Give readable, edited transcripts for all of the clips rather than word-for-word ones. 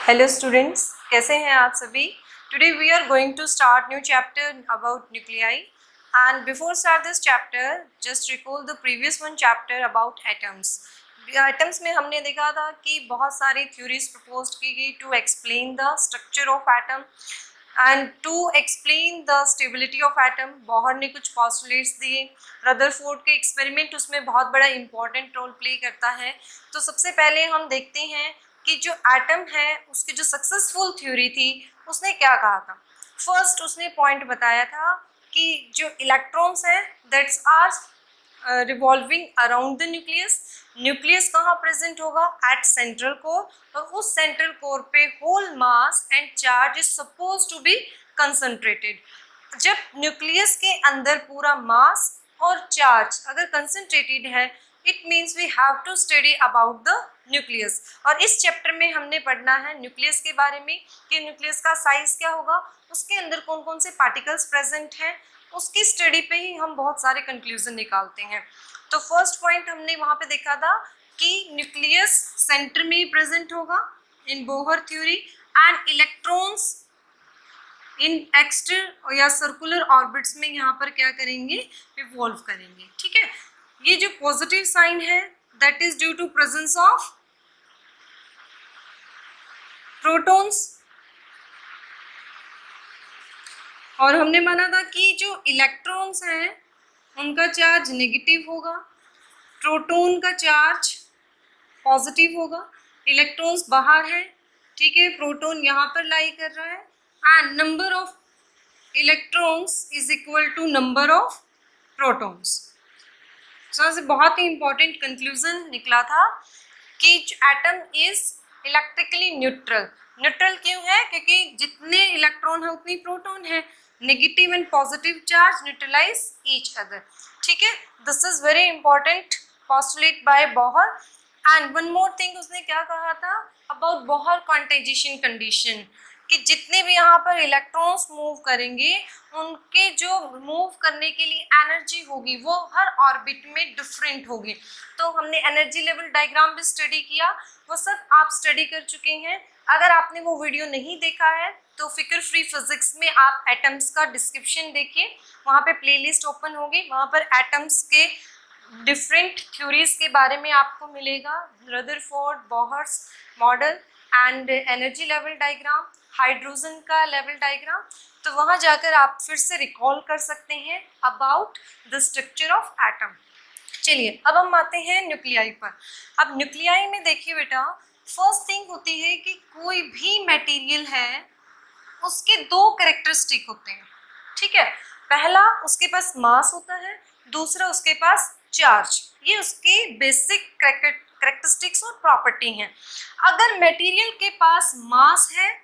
Hello students, कैसे हैं आप सभी। Today we are going to start new chapter about nuclei and before start this chapter just recall the previous one chapter about atoms. Atoms में हमने देखा था कि बहुत सारी थ्योरीज प्रपोज की गई to explain the structure of atom and to explain the stability of atom. Bohr ने कुछ पॉस्टुलेट्स दिए, रदरफोर्ड के एक्सपेरिमेंट उसमें बहुत बड़ा इंपॉर्टेंट रोल प्ले करता है। तो सबसे पहले हम देखते हैं कि जो एटम है उसकी जो सक्सेसफुल थ्योरी थी उसने क्या कहा था। फर्स्ट उसने पॉइंट बताया था कि जो इलेक्ट्रॉन्स हैं that's are revolving around the nucleus. Nucleus कहाँ प्रेजेंट होगा? एट सेंट्रल कोर, और उस सेंट्रल कोर पे whole mass and charge is suppose to be concentrated. जब न्यूक्लियस के अंदर पूरा मास और चार्ज अगर कंसंट्रेटेड है, it means we have to study about the nucleus. और इस चैप्टर में हमने पढ़ना है न्यूक्लियस के बारे में कि न्यूक्लियस का साइज क्या होगा, उसके अंदर कौन कौन से पार्टिकल्स प्रेजेंट हैं, उसकी स्टडी पे ही हम बहुत सारे कंक्लूजन निकालते हैं। तो फर्स्ट पॉइंट हमने वहाँ पे देखा था कि न्यूक्लियस सेंटर में प्रेजेंट होगा in Bohr theory and electrons in एक्स्टर या सर्कुलर ऑर्बिट्स में यहाँ पर क्या करेंगे? रिवॉल्व करेंगे। ठीक है, ये जो पॉजिटिव साइन है that is due to presence of protons, और हमने माना था कि जो इलेक्ट्रॉन्स हैं उनका चार्ज नेगेटिव होगा, प्रोटॉन का चार्ज पॉजिटिव होगा। इलेक्ट्रॉन्स बाहर है, ठीक है, प्रोटॉन यहाँ पर लाई कर रहा है and number of electrons is equal to number of protons. तो से बहुत ही इंपॉर्टेंट कंक्लूजन निकला था कि atom is electrically neutral. Neutral क्यों है? क्योंकि जितने इलेक्ट्रॉन है उतनी प्रोटॉन है। Negative and positive charge neutralize each other. ठीक है, this is very important postulate by Bohr. And one more thing, उसने क्या कहा था अबाउट बोहर क्वांटाइजेशन कंडीशन, कि जितने भी यहाँ पर इलेक्ट्रॉन्स मूव करेंगे उनके जो मूव करने के लिए एनर्जी होगी वो हर ऑर्बिट में डिफरेंट होगी। तो हमने एनर्जी लेवल डायग्राम भी स्टडी किया, वो सब आप स्टडी कर चुके हैं। अगर आपने वो वीडियो नहीं देखा है तो फिकर फ्री फिजिक्स में आप एटम्स का डिस्क्रिप्शन देखिए, वहाँ पे प्लेलिस्ट ओपन होगी, वहाँ पर एटम्स के डिफरेंट थ्योरीज के बारे में आपको मिलेगा, Rutherford Bohr's model and energy level diagram, hydrogen का लेवल डायग्राम। तो वहाँ जाकर आप फिर से रिकॉल कर सकते हैं about the structure of atom. चलिए अब हम आते हैं न्यूक्लियाई पर। अब न्यूक्लियाई में देखिए बेटा, फर्स्ट थिंग होती है कि कोई भी मटेरियल है उसके दो कैरेक्टरिस्टिक होते हैं। ठीक है, पहला उसके पास मास होता है, दूसरा उसके पास चार्ज। ये उसके बेसिक कैरेक्टरिस्टिक्स और प्रॉपर्टी हैं। अगर मटेरियल के पास मास है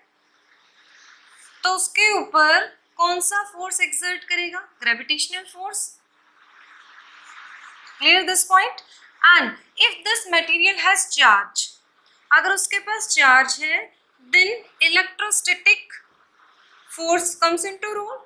तो उसके ऊपर कौन सा फोर्स एक्सर्ट करेगा? Gravitational force. Clear this point? And if this material has charge, अगर उसके पास चार्ज है then electrostatic force comes into role.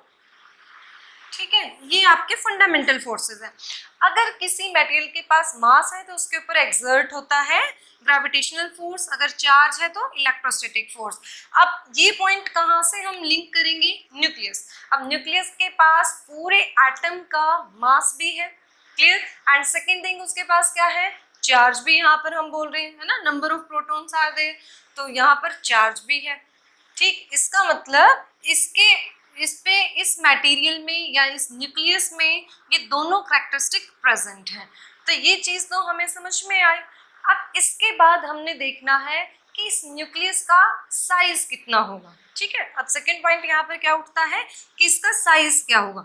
ठीक है, ये आपके फंडामेंटल फोर्सेस हैं। अगर किसी मटेरियल के पास मास है तो उसके ऊपर एक्सर्ट होता है ग्रेविटेशनल फोर्स, अगर चार्ज है तो इलेक्ट्रोस्टैटिक फोर्स। अब ये पॉइंट कहाँ से हम लिंक करेंगे? न्यूक्लियस। अब न्यूक्लियस के पास पूरे एटम का मास भी है, क्लियर, एंड सेकेंड थिंग उसके पास क्या है? चार्ज भी। यहाँ पर हम बोल रहे हैं है ना, number of protons are there, तो यहाँ पर चार्ज भी है। ठीक, इसका मतलब इस मटेरियल में या इस न्यूक्लियस में ये दोनों कैरेक्टरिस्टिक प्रेजेंट हैं। तो ये चीज तो हमें समझ में आई। अब इसके बाद हमने देखना है कि इस न्यूक्लियस का साइज कितना होगा। ठीक है, अब सेकेंड पॉइंट यहाँ पर क्या उठता है कि इसका साइज क्या होगा।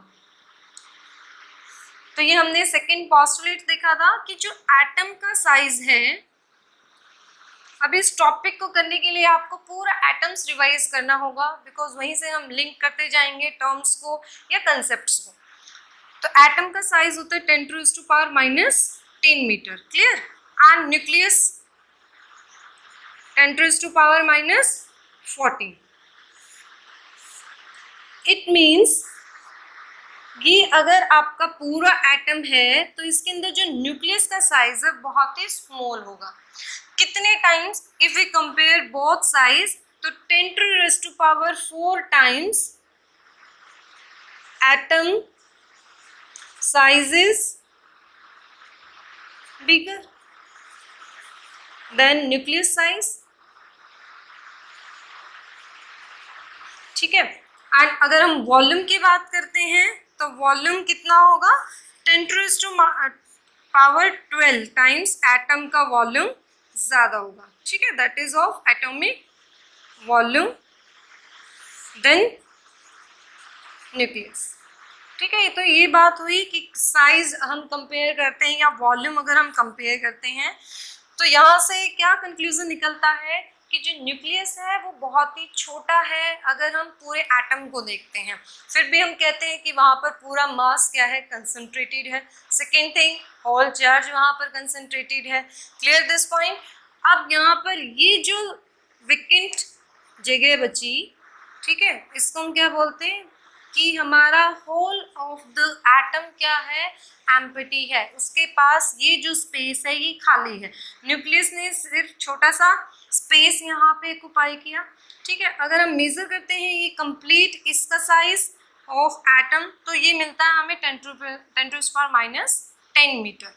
तो ये हमने सेकेंड पोस्टुलेट देखा था कि जो एटम का साइज है, अब इस टॉपिक को करने के लिए आपको पूरा एटम्स रिवाइज करना होगा, बिकॉज वहीं से हम लिंक करते जाएंगे टर्म्स को या कंसेप्ट्स को। तो एटम का साइज होता है 10⁻⁻10 metre, clear, and nucleus 10⁻⁻14। It means कि अगर आपका पूरा एटम है तो इसके अंदर जो न्यूक्लियस का साइज है बहुत ही स्मॉल होगा। कितने times? If we compare both size तो 10⁻⁴ times atom size is bigger than nucleus size. ठीक है, एंड अगर हम वॉल्यूम की बात करते हैं तो वॉल्यूम कितना होगा, 10⁻12 टाइम्स एटम का वॉल्यूम ज्यादा होगा। ठीक है, that is of atomic volume than nucleus. ठीक है, तो ये बात हुई कि साइज हम कंपेयर करते हैं या वॉल्यूम अगर हम कंपेयर करते हैं तो यहाँ से क्या कंक्लूजन निकलता है कि जो न्यूक्लियस है वो बहुत ही छोटा है अगर हम पूरे एटम को देखते हैं, फिर भी हम कहते हैं कि वहाँ पर पूरा मास क्या है, कंसंट्रेटेड है। सेकेंड थिंग, होल चार्ज वहाँ पर कंसंट्रेटेड है। Clear this point. अब यहाँ पर ये जो वेकेंट जगह बची, ठीक है, इसको हम क्या बोलते हैं कि हमारा होल ऑफ द एटम क्या है, एम्प्टी है, उसके पास ये जो स्पेस है ये खाली है। न्यूक्लियस ने सिर्फ छोटा सा स्पेस यहाँ पे ऑक्युपाई किया। ठीक है, अगर हम मेजर करते हैं ये कंप्लीट इसका साइज ऑफ एटम तो ये मिलता है हमें 10⁻⁻10 मीटर।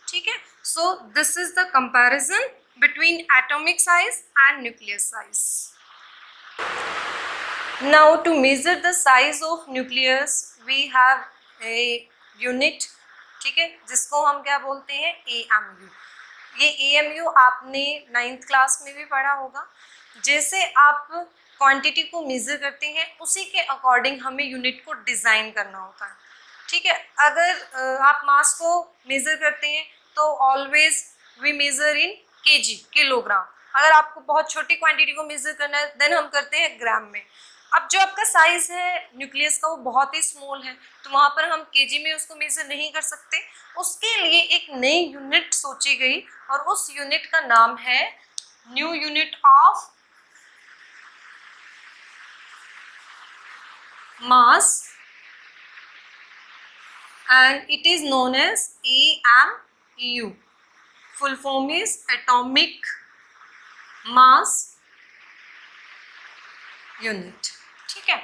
ठीक है, सो this is the comparison between atomic size and nucleus size. Now to measure the size of nucleus we have a unit, ठीक है, जिसको हम क्या बोलते हैं, AMU। ये AMU आपने 9th क्लास में भी पढ़ा होगा। जैसे आप क्वांटिटी को मेज़र करते हैं उसी के अकॉर्डिंग हमें यूनिट को डिज़ाइन करना होता है। ठीक है, अगर आप मास को मेज़र करते हैं तो always we measure in KG, kilogram. अगर आपको बहुत छोटी क्वांटिटी को मेज़र करना है देन हम करते हैं ग्राम में। अब जो आपका साइज है न्यूक्लियस का वो बहुत ही स्मॉल है तो वहाँ पर हम केजी में उसको मेजर नहीं कर सकते। उसके लिए एक नई यूनिट सोची गई और उस यूनिट का नाम है new unit of mass and it is known as AMU। Full form is atomic mass unit. ठीक है,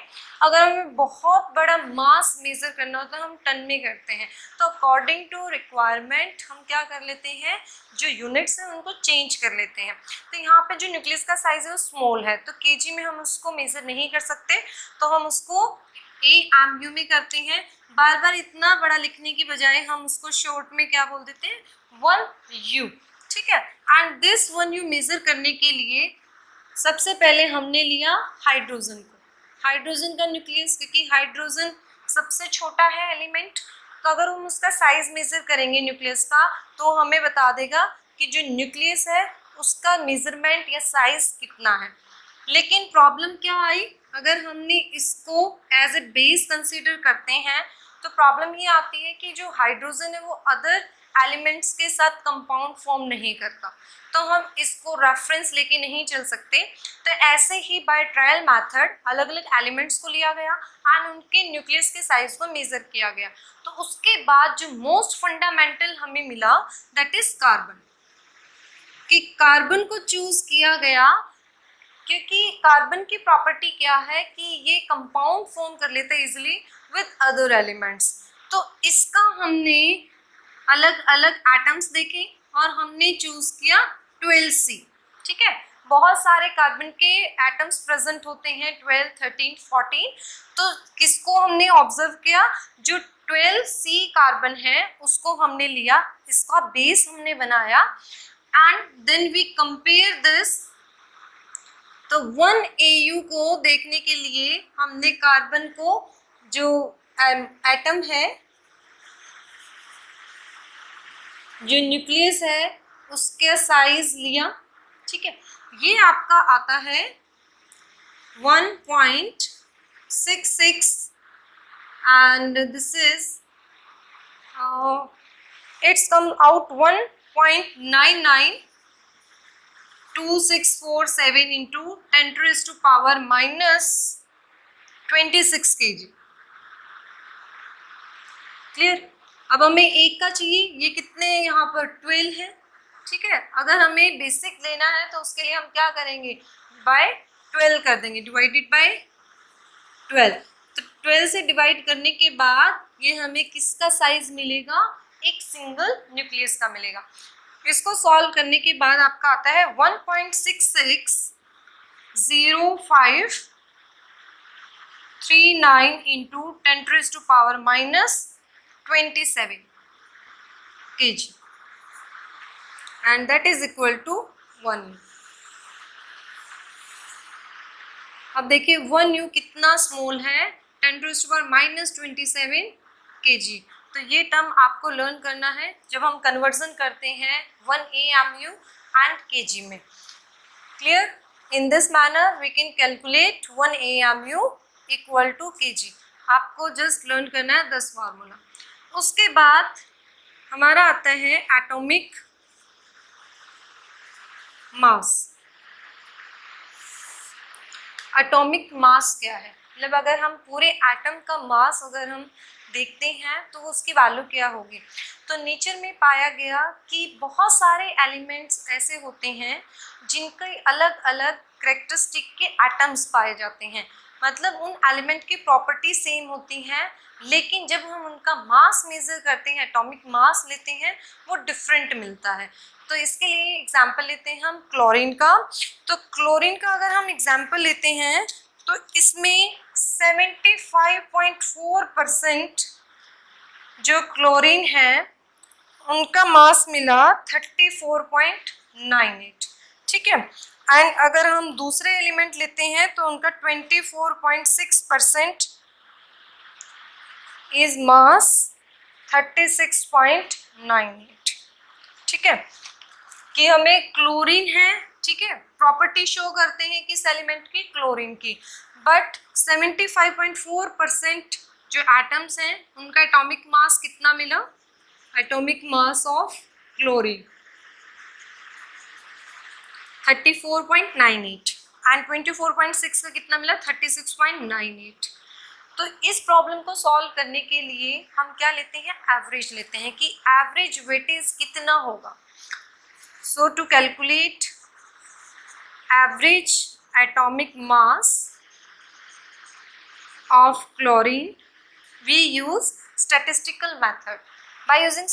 अगर हमें बहुत बड़ा मास मेजर करना होता है हम टन में करते हैं, तो अकॉर्डिंग टू रिक्वायरमेंट हम क्या कर लेते हैं, जो यूनिट्स हैं उनको चेंज कर लेते हैं। तो यहाँ पे जो न्यूक्लियस का साइज है वो स्मॉल है तो केजी में हम उसको मेजर नहीं कर सकते तो हम उसको AMU में करते हैं। बार बार इतना बड़ा लिखने की बजाय हम उसको शॉर्ट में क्या बोल देते हैं, 1U। ठीक है, एंड दिस 1U मेजर करने के लिए सबसे पहले हमने लिया हाइड्रोजन को, हाइड्रोजन का न्यूक्लियस, क्योंकि हाइड्रोजन सबसे छोटा है एलिमेंट। तो अगर हम उसका साइज मेजर करेंगे न्यूक्लियस का तो हमें बता देगा कि जो न्यूक्लियस है उसका मेजरमेंट या साइज कितना है। लेकिन प्रॉब्लम क्या आई, अगर हमने इसको एज ए बेस कंसीडर करते हैं तो प्रॉब्लम ये आती है कि जो हाइड्रोजन है वो अदर एलिमेंट्स के साथ कंपाउंड फॉर्म नहीं करता तो हम इसको रेफरेंस लेके नहीं चल सकते। तो ऐसे ही बाय ट्रायल मेथड अलग अलग एलिमेंट्स को लिया गया एंड उनके न्यूक्लियस के साइज को मेजर किया गया। तो उसके बाद जो मोस्ट फंडामेंटल हमें मिला दैट इज कार्बन। कि कार्बन को चूज किया गया क्योंकि कार्बन की प्रॉपर्टी क्या है कि ये कंपाउंड फॉर्म कर लेता है इजिली विद अदर एलिमेंट्स। तो इसका हमने अलग अलग एटम्स देखे और हमने चूज किया 12C। ठीक है, बहुत सारे कार्बन के एटम्स प्रेजेंट होते हैं 12, 13, 14। तो किसको हमने ऑब्जर्व किया, जो 12C कार्बन है उसको हमने लिया, इसका बेस हमने बनाया and then we compare this. तो 1AU को देखने के लिए हमने कार्बन को जो एटम है, जो न्यूक्लियस है उसका साइज लिया। ठीक है, ये आपका आता है 1.66 and this is it's come out 1.992647 into 10⁻⁻26 kg। Clear. अब हमें एक का चाहिए, ये कितने यहाँ पर 12 है। ठीक है, अगर हमें बेसिक लेना है तो उसके लिए हम क्या करेंगे, बाय 12 कर देंगे, डिवाइडेड बाय 12। तो 12 से डिवाइड करने के बाद ये हमें किसका साइज मिलेगा, एक सिंगल न्यूक्लियस का मिलेगा। इसको सॉल्व करने के बाद आपका आता है 1.660539 into 10⁻⁻27 kg and that is equal to 1 U। अब देखिए 1 U कितना स्मॉल है, 10⁻⁻27 kg। तो ये टर्म आपको लर्न करना है जब हम कन्वर्जन करते हैं 1 AMU एंड kg में। Clear? In this manner we can calculate 1 AMU equal to kg। आपको जस्ट लर्न करना है 10 फार्मूला। उसके बाद हमारा आता है एटॉमिक मास। एटॉमिक मास क्या है, मतलब अगर हम पूरे एटम का मास अगर हम देखते हैं तो उसकी वैल्यू क्या होगी। तो नेचर में पाया गया कि बहुत सारे एलिमेंट्स ऐसे होते हैं जिनके अलग अलग कैरेक्टरिस्टिक के एटम्स पाए जाते हैं, मतलब उन एलिमेंट की प्रॉपर्टी सेम होती हैं, लेकिन जब हम उनका मास मेजर करते हैं, एटॉमिक मास लेते हैं, वो डिफरेंट मिलता है। तो इसके लिए एग्जाम्पल लेते हैं हम क्लोरीन का। तो क्लोरीन का अगर हम एग्जाम्पल लेते हैं तो इसमें 75.4% जो क्लोरीन है उनका मास मिला 34.98, ठीक है। एंड अगर हम दूसरे एलिमेंट लेते हैं तो उनका 24.6% इज मास 36.98, ठीक है। कि हमें क्लोरीन है, ठीक है, प्रॉपर्टी शो करते हैं किस एलिमेंट की, क्लोरीन की, बट 75.4% जो एटम्स हैं उनका एटॉमिक मास कितना मिला, atomic mass of chlorine 34.98 and 24.6 का कितना मिला, 36.98। तो इस प्रॉब्लम को सॉल्व करने के लिए हम क्या लेते हैं, एवरेज लेते हैं कि एवरेज वेटेज कितना होगा। So to calculate average atomic mass of chlorine, we use statistical method. By using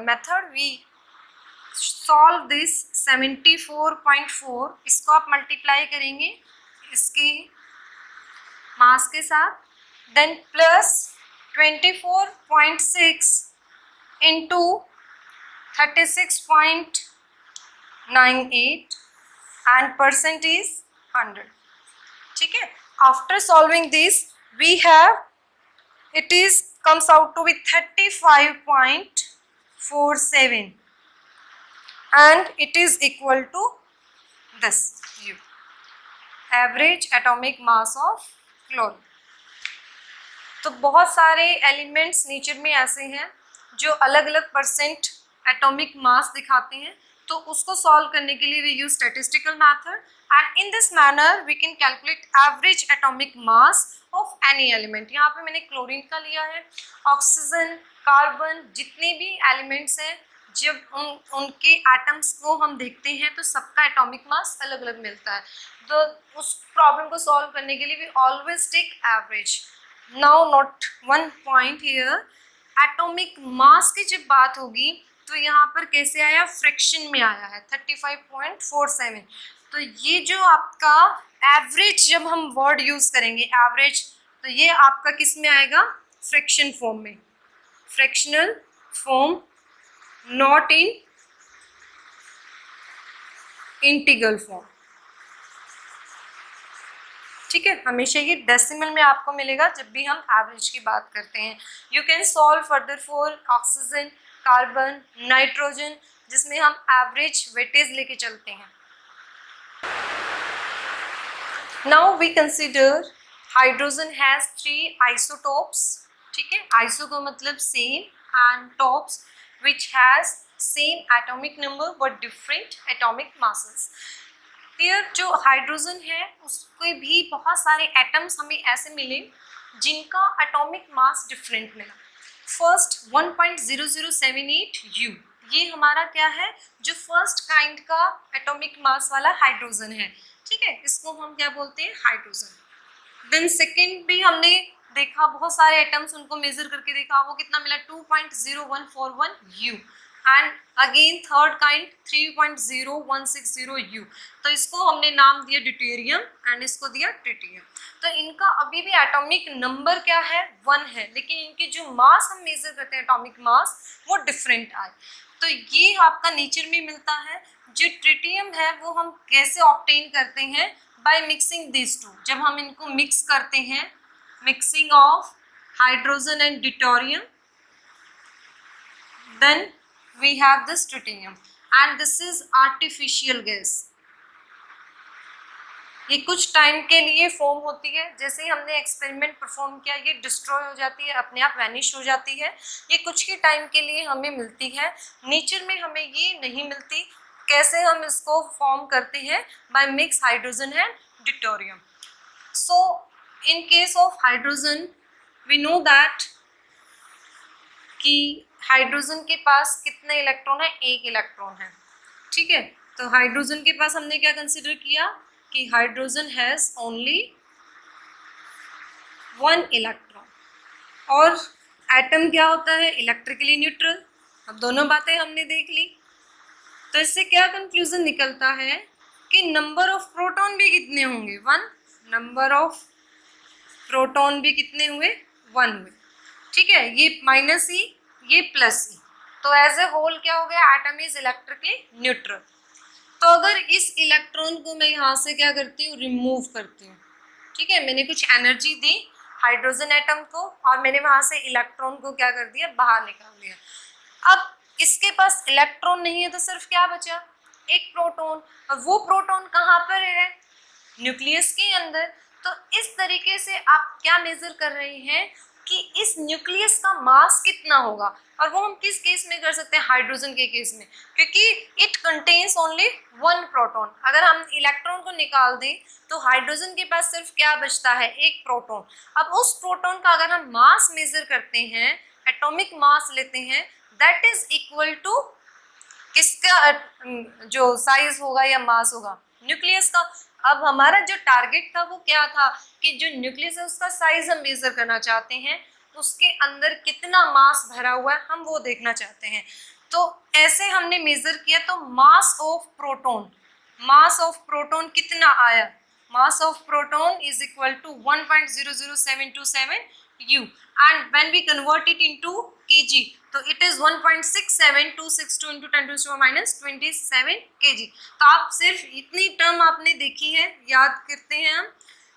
method, we solve this 74.4, इसको आप multiply करेंगे इसकी मास के साथ, then plus 24.6 into 36.98 and percent is 100, ठीक है। After solving this we have, it is comes out to be 35.47 and it is equal to this U, average atomic mass of chlorine। तो बहुत सारे एलिमेंट्स नेचर में ऐसे हैं जो अलग अलग परसेंट एटॉमिक मास दिखाते हैं, तो उसको सॉल्व करने के लिए we use statistical method and in this manner we can calculate average atomic mass of any element. यहाँ पे मैंने क्लोरीन का लिया है, ऑक्सीजन, कार्बन, जितने भी एलिमेंट्स हैं, जब उनके एटम्स को हम देखते हैं तो सबका एटॉमिक मास अलग अलग मिलता है। तो उस प्रॉब्लम को सॉल्व करने के लिए we always take average. Now note one point here, atomic mass की जब बात होगी तो यहाँ पर कैसे आया, फ्रैक्शन में आया है 35.47। तो ये जो आपका एवरेज, जब हम वर्ड यूज करेंगे एवरेज, तो ये आपका किस में आएगा, फ्रैक्शन फॉर्म में, fractional form, not in integral form, ठीक है। हमेशा ये डेसिमल में आपको मिलेगा जब भी हम एवरेज की बात करते हैं। You can solve further for oxygen, carbon, nitrogen, जिसमें हम एवरेज वेटेज लेके चलते हैं। Now we consider hydrogen has 3 isotopes, ठीक है। आइसो का मतलब same and tops which has same atomic number but different atomic masses. फिर जो हाइड्रोजन है उसके भी बहुत सारे एटम्स हमें ऐसे मिले जिनका एटॉमिक मास डिफरेंट मिला। फर्स्ट 1.0078 U, ये हमारा क्या है, जो फर्स्ट काइंड का एटॉमिक मास वाला हाइड्रोजन है। ठीक है, इसको हम क्या बोलते हैं, हाइड्रोजन। देन सेकेंड भी हमने देखा, बहुत सारे एटम्स उनको मेजर करके देखा, वो कितना मिला 2.0141 U, and again third kind 3.0160 U। तो इसको हमने नाम दिया ड्यूटेरियम एंड इसको दिया ट्रिटियम। तो इनका अभी भी एटॉमिक नंबर क्या है, 1 है, लेकिन इनकी जो मास हम मेजर करते हैं एटॉमिक मास वो डिफरेंट आए। तो ये आपका नेचर में मिलता है। जो ट्रिटियम है वो हम कैसे ऑब्टेन करते हैं, बाय मिक्सिंग दिस टू। जब हम इनको मिक्स करते हैं, mixing of hydrogen and deuterium, then we have this tritium and this is artificial gas। ये कुछ टाइम के लिए फॉर्म होती है, जैसे ही हमने एक्सपेरिमेंट परफॉर्म किया ये डिस्ट्रॉय हो जाती है, अपने आप वैनिश हो जाती है। ये कुछ ही टाइम के लिए हमें मिलती है, नेचर में हमें ये नहीं मिलती। कैसे हम इसको फॉर्म करते हैं, by mix hydrogen and deuterium. So in case of hydrogen we know that कि हाइड्रोजन के पास कितने इलेक्ट्रॉन है, एक इलेक्ट्रॉन है, ठीक है। तो हाइड्रोजन के पास हमने क्या कंसिडर किया कि हाइड्रोजन हैज ओनली 1 इलेक्ट्रॉन, और एटम क्या होता है, इलेक्ट्रिकली न्यूट्रल। अब दोनों बातें हमने देख ली, तो इससे क्या कंक्लूजन निकलता है कि नंबर ऑफ प्रोटॉन भी कितने होंगे, 1। नंबर ऑफ प्रोटॉन भी कितने हुए, 1 हुए, ठीक है। ये माइनस ई, ये प्लस ई, तो एज ए होल क्या हो गया, एटम इज इलेक्ट्रिकली न्यूट्रल। तो अगर इस इलेक्ट्रॉन को मैं यहाँ से क्या करती हूँ, रिमूव करती हूँ, ठीक है, मैंने कुछ एनर्जी दी हाइड्रोजन एटम को और मैंने वहां से इलेक्ट्रॉन को क्या कर दिया, बाहर निकाल दिया। अब इसके पास इलेक्ट्रॉन नहीं है तो सिर्फ क्या बचा, एक प्रोटॉन। और वो प्रोटॉन कहाँ पर है, न्यूक्लियस के अंदर। तो इस तरीके से आप क्या मेजर कर रहे हैं कि इस न्यूक्लियस का मास कितना होगा, और वो हम किस केस में कर सकते हैं, हाइड्रोजन के केस में, क्योंकि इट कंटेन्स ओनली 1 प्रोटॉन। अगर हम इलेक्ट्रॉन को निकाल दें तो हाइड्रोजन के पास सिर्फ क्या बचता है, एक प्रोटॉन। अब उस प्रोटॉन का अगर हम मास मेजर करते हैं, एटॉमिक मास लेते हैं, दैट इज इक्वल टू किसका जो साइज होगा या मास होगा, न्यूक्लियस का। अब हमारा जो टारगेट था वो क्या था कि जो न्यूक्लियस है उसका साइज हम मेजर करना चाहते हैं, उसके अंदर कितना मास भरा हुआ है हम वो देखना चाहते हैं। तो ऐसे हमने मेजर किया, तो मास ऑफ प्रोटॉन कितना आया, mass of proton is equal to 1.00727 U, and when we convert it into kg तो it is 1.67262 into 10⁻⁻27 kg। तो आप सिर्फ इतनी टर्म आपने देखी है, याद करते हैं हम,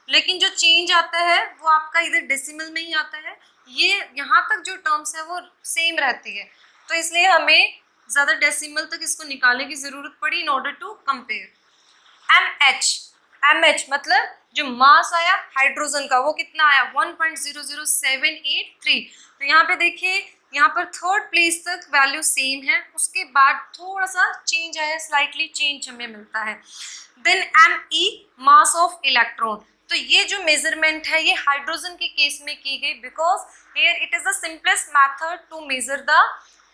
लेकिन जो चेंज आता है वो आपका इधर डेसिमल में ही आता है, ये यहाँ तक जो टर्म्स है वो सेम रहती है। तो इसलिए हमें ज़्यादा डेसिमल तक इसको निकालने की ज़रूरत पड़ी in order to compare. MH मतलब जो मास आया हाइड्रोजन का वो कितना आया, 1.00783। तो यहाँ पे देखिए, यहाँ पर थर्ड प्लेस तक वैल्यू सेम है, उसके बाद थोड़ा सा चेंज आया, स्लाइटली चेंज हमें मिलता है। Then ME mass of electron, तो ये जो मेजरमेंट है ये हाइड्रोजन के केस में की गई, because here it is the simplest method to measure the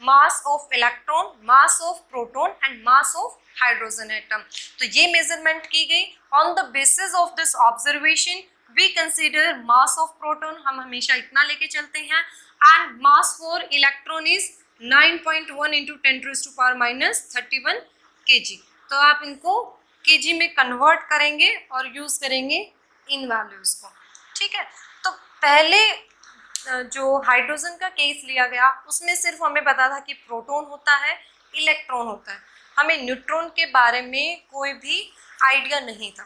mass of electron, mass of proton and mass of hydrogen atom. तो ये मेजरमेंट की गई। On the basis of this observation we consider mass of proton, हम हमेशा इतना लेके चलते हैं, and mass for electron is 9.1 into 10⁻⁻31 kg। तो आप इनको kg में कन्वर्ट करेंगे और यूज करेंगे इन वैल्यूज को, ठीक है। तो पहले जो हाइड्रोजन का केस लिया गया उसमें सिर्फ हमें पता था कि प्रोटॉन होता है, इलेक्ट्रॉन होता है, हमें न्यूट्रॉन के बारे में कोई भी आइडिया नहीं था।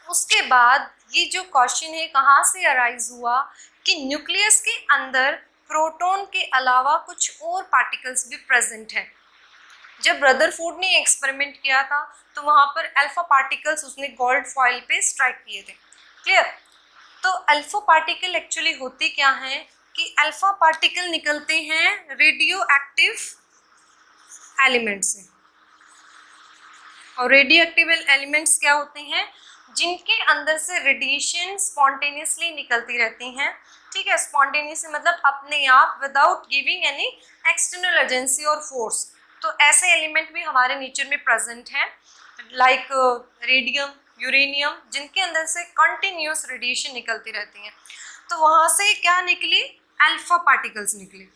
उसके बाद ये जो क्वेश्चन है कहाँ से अराइज हुआ कि न्यूक्लियस के अंदर प्रोटॉन के अलावा कुछ और पार्टिकल्स भी प्रेजेंट हैं। जब रदरफोर्ड ने एक्सपेरिमेंट किया था तो वहाँ पर अल्फा पार्टिकल्स उसने गोल्ड फॉइल पे स्ट्राइक किए थे, क्लियर। तो अल्फा पार्टिकल एक्चुअली होते क्या हैं कि अल्फा पार्टिकल निकलते हैं रेडियो एक्टिव एलिमेंट से, और रेडियो एक्टिव एलिमेंट्स क्या होते हैं, जिनके अंदर से रेडिएशन स्पॉन्टेनियसली निकलती रहती हैं, ठीक है। स्पॉन्टेनियसली मतलब अपने आप, without giving any external agency और फोर्स। तो ऐसे एलिमेंट भी हमारे नेचर में प्रेजेंट हैं, लाइक रेडियम, यूरेनियम, जिनके अंदर से कंटिन्यूस रेडिएशन निकलती रहती है, तो वहां से क्या निकले, अल्फा पार्टिकल्स निकले।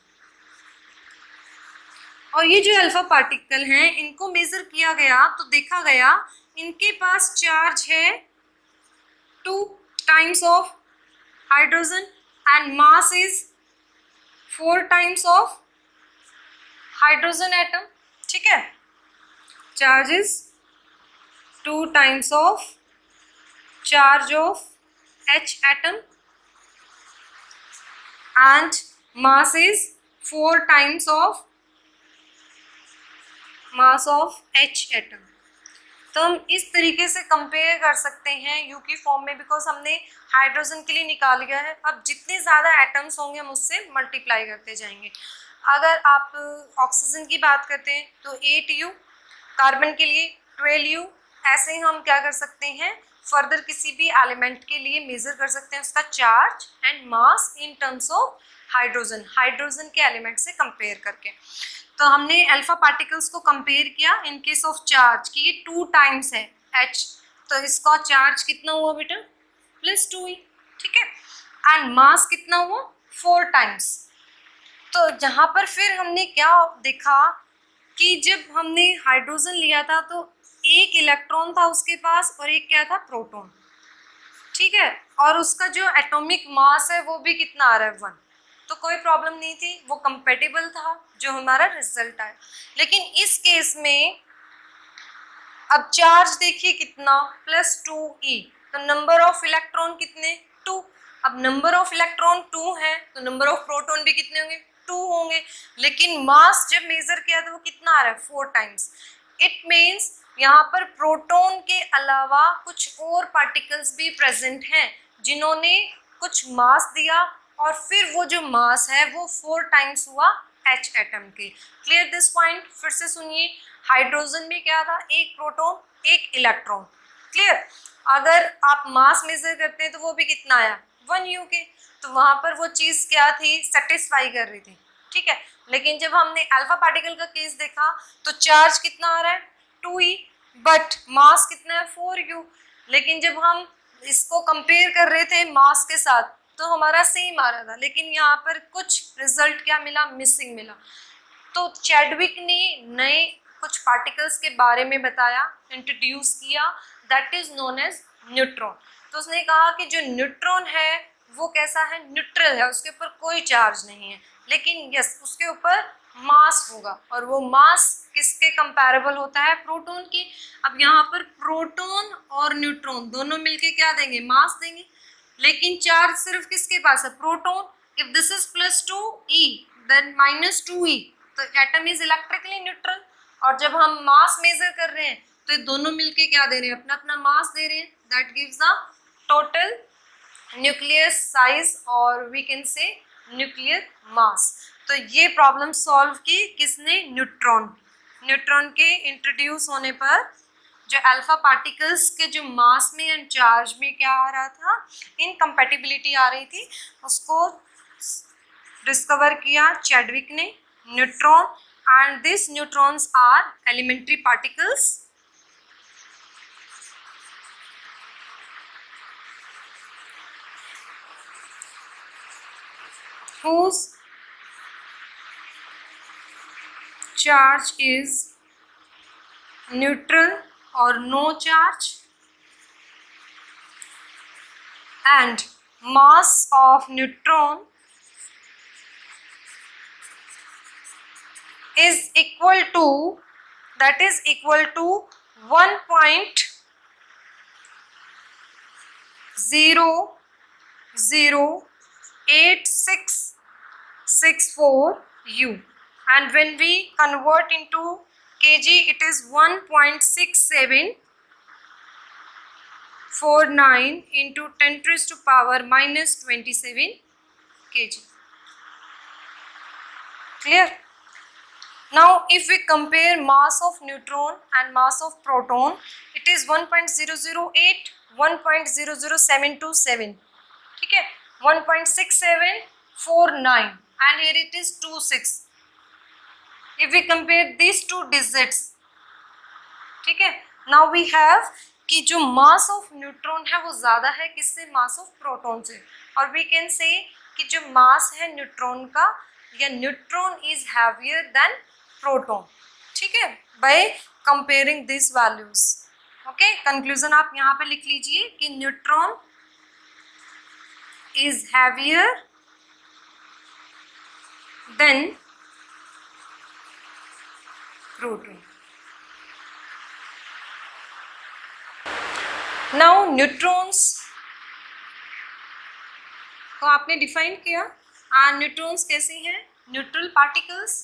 और ये जो अल्फा पार्टिकल हैं इनको मेजर किया गया तो देखा गया इनके पास चार्ज है 2 times of hydrogen and mass is 4 times of hydrogen atom, ठीक है, charge is 2 times of charge of H atom and mass is 4 times of mass of H atom। तो हम इस तरीके से कंपेयर कर सकते हैं यू की फॉर्म में, बिकॉज हमने हाइड्रोजन के लिए निकाल लिया है। अब जितने ज़्यादा एटम्स होंगे हम उससे मल्टीप्लाई करते जाएंगे। अगर आप ऑक्सीजन की बात करते हैं तो 8U, कार्बन के लिए 12U, ऐसे ही हम क्या कर सकते हैं, फर्दर किसी भी एलिमेंट के लिए मेजर कर सकते हैं उसका charge and mass in terms of hydrogen, hydrogen के एलिमेंट से कंपेयर करके। तो हमने अल्फा पार्टिकल्स को कंपेयर किया इन केस ऑफ चार्ज कि ये 2 टाइम्स है H, तो इसका चार्ज कितना हुआ बेटा, +2E, ठीक है, एंड मास कितना हुआ, 4 टाइम्स। तो जहाँ पर फिर हमने क्या देखा कि जब हमने हाइड्रोजन लिया था तो एक इलेक्ट्रॉन था उसके पास और एक क्या था, प्रोटॉन, ठीक है, और उसका जो एटॉमिक मास है वो भी कितना आ रहा है, 1, तो कोई प्रॉब्लम नहीं थी, वो कंपेटेबल था जो हमारा रिजल्ट आया। लेकिन इस केस में अब चार्ज देखिए कितना, +2E, तो नंबर ऑफ इलेक्ट्रॉन कितने, 2। अब नंबर ऑफ इलेक्ट्रॉन 2 है तो नंबर ऑफ प्रोटॉन भी कितने होंगे, 2 होंगे, लेकिन मास जब मेजर किया तो वो कितना आ रहा है, 4 टाइम्स। इट मीन्स यहाँ पर प्रोटॉन के अलावा कुछ और पार्टिकल्स भी प्रेजेंट हैं जिन्होंने कुछ मास दिया और फिर वो जो मास है वो 4 टाइम्स हुआ H एटम के। क्लियर दिस पॉइंट, फिर से सुनिए, हाइड्रोजन में क्या था, एक प्रोटॉन एक इलेक्ट्रॉन, क्लियर। अगर आप मास मेजर करते हैं तो वो भी कितना आया, 1U के, तो वहां पर वो चीज क्या थी, सेटिस्फाई कर रही थी, ठीक है। लेकिन जब हमने अल्फा पार्टिकल का केस देखा तो चार्ज कितना आ रहा है, 2E, बट मास कितना है, 4U। लेकिन जब हम इसको कंपेयर कर रहे थे मास के साथ तो हमारा सेम आ रहा था, लेकिन यहाँ पर कुछ रिजल्ट क्या मिला, मिसिंग मिला। तो चैडविक ने नए कुछ पार्टिकल्स के बारे में बताया, इंट्रोड्यूस किया, that is known as neutron. तो उसने कहा कि जो न्यूट्रॉन है वो कैसा है, न्यूट्रल है, उसके ऊपर कोई चार्ज नहीं है, लेकिन यस उसके ऊपर मास होगा, और वो मास किसके कंपैरेबल होता है, प्रोटॉन की। अब यहाँ पर प्रोटॉन और न्यूट्रॉन दोनों मिलके क्या देंगे, मास देंगे, लेकिन चार्ज सिर्फ किसके पास है, proton. If this is +2E then -2E, तो एटम इज इलेक्ट्रिकली न्यूट्रल। और जब हम मास मेजर कर रहे हैं तो ये दोनों मिलके क्या दे रहे हैं, अपना अपना मास दे रहे हैं, that gives the total nuclear size और we can say nuclear mass. तो ये प्रॉब्लम सॉल्व की किसने, न्यूट्रॉन। न्यूट्रॉन के इंट्रोड्यूस होने पर जो अल्फा पार्टिकल्स के जो मास में एंड चार्ज में क्या आ रहा था, इनकम्पैटिबिलिटी आ रही थी, उसको डिस्कवर किया चैडविक ने, neutron, and this neutrons are elementary particles whose charge is neutral or no charge and mass of neutron is equal to, that is equal to 1.008664 U, and when we convert into kg it is 1.6749 into 10⁻⁻27 kg. Clear? Now if we compare mass of neutron and mass of proton, it is 1.008 1.00727, ठीक है, 1.6749 and here it is 26. If we compare these two digits, ठीक है, now we have कि जो mass of neutron है वो ज़्यादा है किससे, मास ऑफ प्रोटॉन से। और वी कैन से कि जो मास है न्यूट्रॉन का, या neutron is heavier than proton, ठीक है, by comparing this values. Okay, conclusion आप यहाँ पे लिख लीजिए कि neutron is heavier than proton. Now neutrons को आपने डिफाइन किया, न्यूट्रॉन्स कैसे हैं, न्यूट्रल पार्टिकल्स।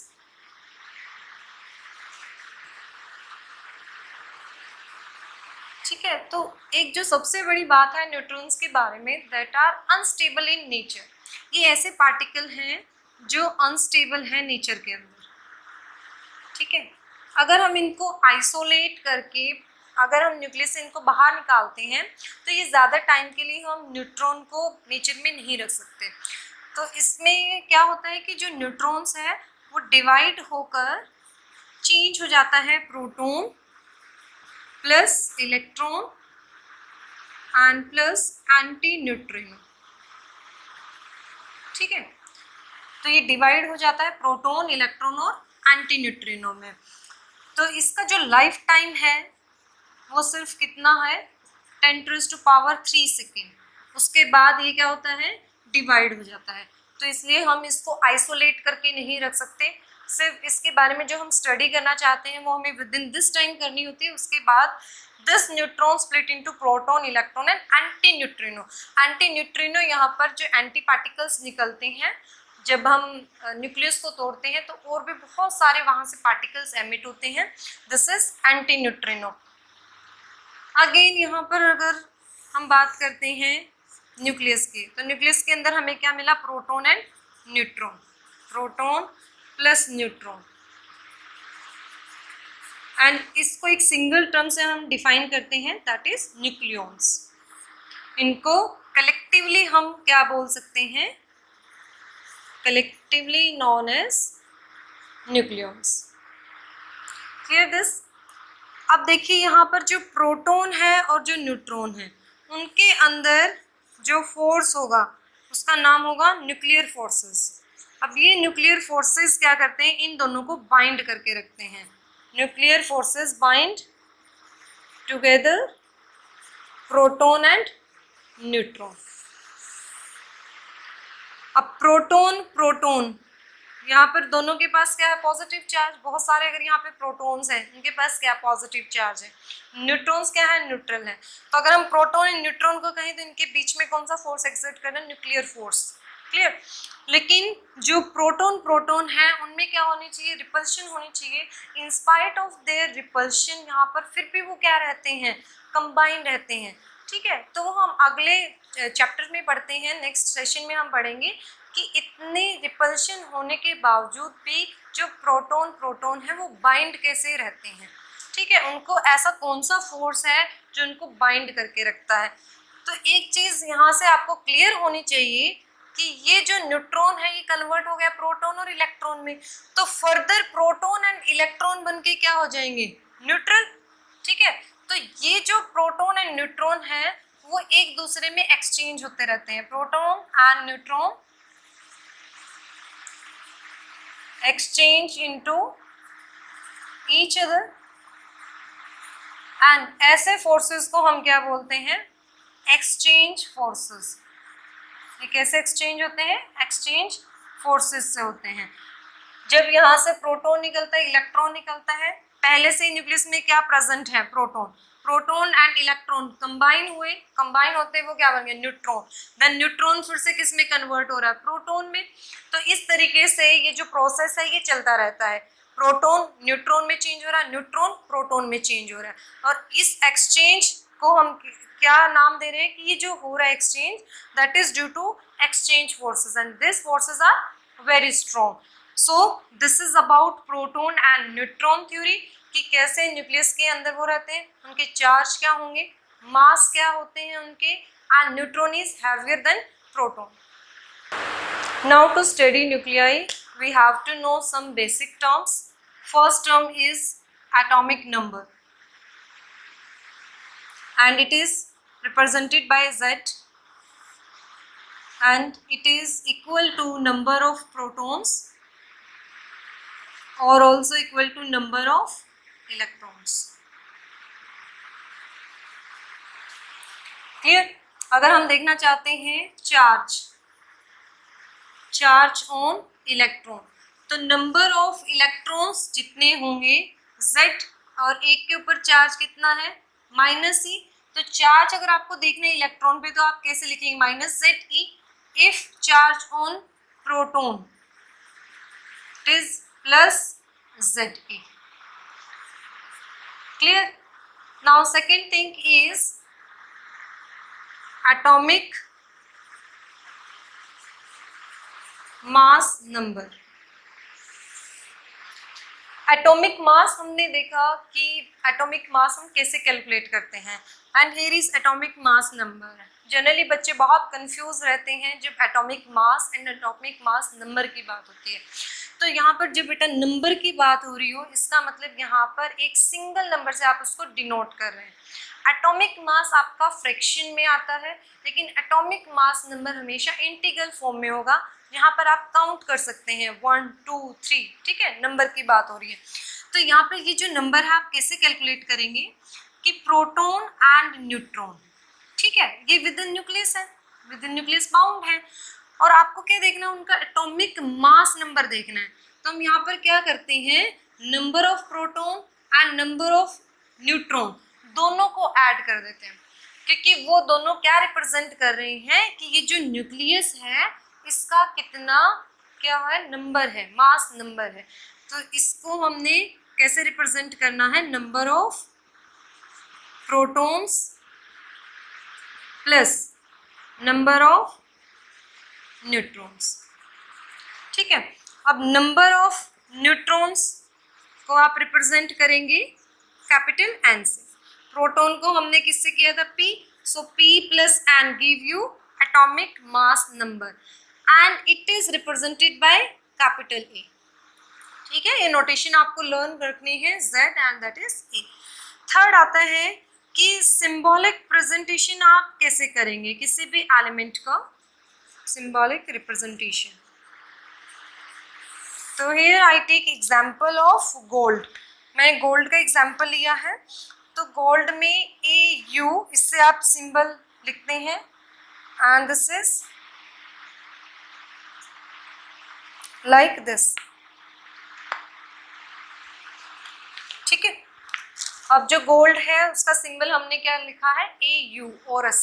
ठीक है, तो एक जो सबसे बड़ी बात है न्यूट्रॉन्स के बारे में, that are unstable in nature. ये ऐसे पार्टिकल हैं जो अनस्टेबल हैं नेचर के अंदर, ठीक है। अगर हम इनको आइसोलेट करके, अगर हम न्यूक्लियस से इनको बाहर निकालते हैं तो ये ज़्यादा टाइम के लिए हम न्यूट्रॉन को नेचर में नहीं रख सकते। तो इसमें क्या होता है कि जो न्यूट्रॉन्स है वो डिवाइड होकर चेंज हो जाता है proton plus electron and plus anti neutrino, ठीक है। तो ये डिवाइड हो जाता है प्रोटॉन, इलेक्ट्रॉन और एंटी न्यूट्रिनो में। तो इसका जो लाइफ टाइम है वो सिर्फ कितना है, 10⁻³ सेकेंड। उसके बाद ये क्या होता है, डिवाइड हो जाता है। तो इसलिए हम इसको आइसोलेट करके नहीं रख सकते। सिर्फ इसके बारे में जो हम स्टडी करना चाहते हैं वो हमें विद इन दिस टाइम करनी होती है। उसके बाद this neutron split into proton, electron and anti neutrino. Anti neutrino यहाँ पर जो एंटी पार्टिकल्स निकलते हैं जब हम न्यूक्लियस को तोड़ते हैं, तो और भी बहुत सारे वहाँ से पार्टिकल्स एमिट होते हैं। This is anti neutrino. Again यहाँ पर अगर हम बात करते हैं न्यूक्लियस की, तो न्यूक्लियस के अंदर हमें क्या मिला, proton and neutron, proton plus neutron. And इसको एक सिंगल टर्म से हम डिफाइन करते हैं, दैट इज न्यूक्लियॉन्स। इनको कलेक्टिवली हम क्या बोल सकते हैं, collectively known as nucleons. Clear this. अब देखिए यहाँ पर जो प्रोटॉन है और जो न्यूट्रॉन है उनके अंदर जो फोर्स होगा उसका नाम होगा न्यूक्लियर फोर्सेस। अब ये न्यूक्लियर फोर्सेस क्या करते हैं, इन दोनों को बाइंड करके रखते हैं। Nuclear forces bind together proton and neutron. अब प्रोटॉन प्रोटॉन यहाँ पर दोनों के पास क्या है, पॉजिटिव चार्ज। बहुत सारे अगर यहाँ पे प्रोटॉन्स हैं उनके पास क्या पॉजिटिव चार्ज है। न्यूट्रॉन्स क्या है, न्यूट्रल है। तो अगर हम प्रोटॉन और न्यूट्रॉन को कहें तो इनके बीच में कौन सा फोर्स एक्सर्ट करना है, न्यूक्लियर फोर्स। क्लियर। लेकिन जो प्रोटॉन है उनमें क्या होनी चाहिए, रिपल्शन होनी चाहिए। In spite of their repulsion यहाँ पर फिर भी वो क्या रहते हैं, कंबाइन रहते हैं, ठीक है। तो वो हम अगले चैप्टर में पढ़ते हैं, नेक्स्ट सेशन में हम पढ़ेंगे कि इतने रिपल्शन होने के बावजूद भी जो प्रोटॉन है वो बाइंड कैसे रहते हैं, ठीक है। उनको ऐसा कौन सा फोर्स है जो उनको बाइंड करके रखता है। तो एक चीज़ यहाँ से आपको क्लियर होनी चाहिए कि ये जो न्यूट्रॉन है ये कन्वर्ट हो गया प्रोटॉन और इलेक्ट्रॉन में, तो फर्दर प्रोटॉन एंड इलेक्ट्रॉन बनके क्या हो जाएंगे, न्यूट्रल, ठीक है। तो ये जो प्रोटॉन एंड न्यूट्रॉन है वो एक दूसरे में एक्सचेंज होते रहते हैं। Proton and neutron exchange into each other and ऐसे forces को हम क्या बोलते हैं, exchange forces। ये कैसे exchange होते हैं, exchange forces से होते हैं। जब यहाँ से प्रोटॉन निकलता है, इलेक्ट्रॉन निकलता है, पहले से न्यूक्लियस में क्या प्रेजेंट है, प्रोटॉन एंड इलेक्ट्रॉन कंबाइन हुए, कंबाइन होते वो क्या बन गया, न्यूट्रॉन। देन न्यूट्रॉन फिर से किस में कन्वर्ट हो रहा है, प्रोटॉन में। तो इस तरीके से ये जो प्रोसेस है ये चलता रहता है। प्रोटॉन न्यूट्रॉन में चेंज हो रहा है, न्यूट्रॉन प्रोटॉन में चेंज हो रहा है। और इस एक्सचेंज को हम क्या नाम दे रहे हैं कि ये जो हो रहा है exchange, that is due to exchange forces and this forces are very strong. So this is about proton and neutron theory, कि कैसे न्यूक्लियस के अंदर वो रहते हैं, उनके चार्ज क्या होंगे, मास क्या होते हैं उनके, and neutron is heavier than proton. Now to study nuclei we have to know some basic terms. First term is atomic number. and it is represented by Z, and it is equal to number of protons or also equal to number of electrons. Clear? अगर हम देखना चाहते हैं charge on electron, तो number of electrons जितने होंगे Z, और एक के ऊपर चार्ज कितना है -e, तो चार्ज अगर आपको देखना है इलेक्ट्रॉन पे तो आप कैसे लिखेंगे -ZE if charge on proton it is +ZE. Clear? Now second thing is atomic mass number. Atomic mass हमने देखा कि एटॉमिक मास हम कैसे कैलकुलेट करते हैं, and here is atomic mass number. Generally बच्चे बहुत कंफ्यूज रहते हैं जब atomic mass and atomic mass number की बात होती है. तो यहाँ पर जब बेटा नंबर की बात हो रही हो, इसका मतलब यहाँ पर एक सिंगल नंबर से आप उसको डिनोट कर रहे हैं. एटॉमिक मास आपका फ्रैक्शन में आता है, लेकिन एटॉमिक मास नंबर हमेशा इंटीग्रल फॉर्म में होगा. यहाँ पर आप काउंट कर सकते हैं 1 2 3, ठीक है, नंबर की बात हो रही है. तो यहाँ पर ये जो नंबर है आप कैसे कैलकुलेट करेंगे कि प्रोटॉन एंड न्यूट्रॉन, ठीक है, ये विद इन न्यूक्लियस है, विद इन न्यूक्लियस बाउंड है, और आपको क्या देखना है, उनका एटॉमिक मास नंबर देखना है. तो हम यहाँ पर क्या करते हैं, number of proton and number of neutron दोनों को ऐड कर देते हैं, क्योंकि वो दोनों क्या रिप्रेजेंट कर रहे हैं कि ये जो न्यूक्लियस है इसका कितना क्या है, नंबर है, मास नंबर है. तो इसको हमने कैसे रिप्रेजेंट करना है, number of protons plus number of neutrons. ठीक है, अब नंबर ऑफ न्यूट्रॉन्स को आप रिप्रेजेंट करेंगे कैपिटल एन से. प्रोटॉन को हमने किससे किया था, P, so P plus N give you atomic mass number and it is represented by capital A. ठीक है, ये नोटेशन आपको लर्न रखनी है, Z and that is A. Third आता है कि सिंबॉलिक प्रेजेंटेशन आप कैसे करेंगे किसी भी एलिमेंट का सिंबॉलिक रिप्रेजेंटेशन. तो here I take example of gold. मैंने गोल्ड का एग्जाम्पल लिया है. तो गोल्ड में AU, इससे आप सिंबल लिखते हैं, and this is like this. ठीक है, अब जो गोल्ड है उसका सिंबल हमने क्या लिखा है, AU, ओरस.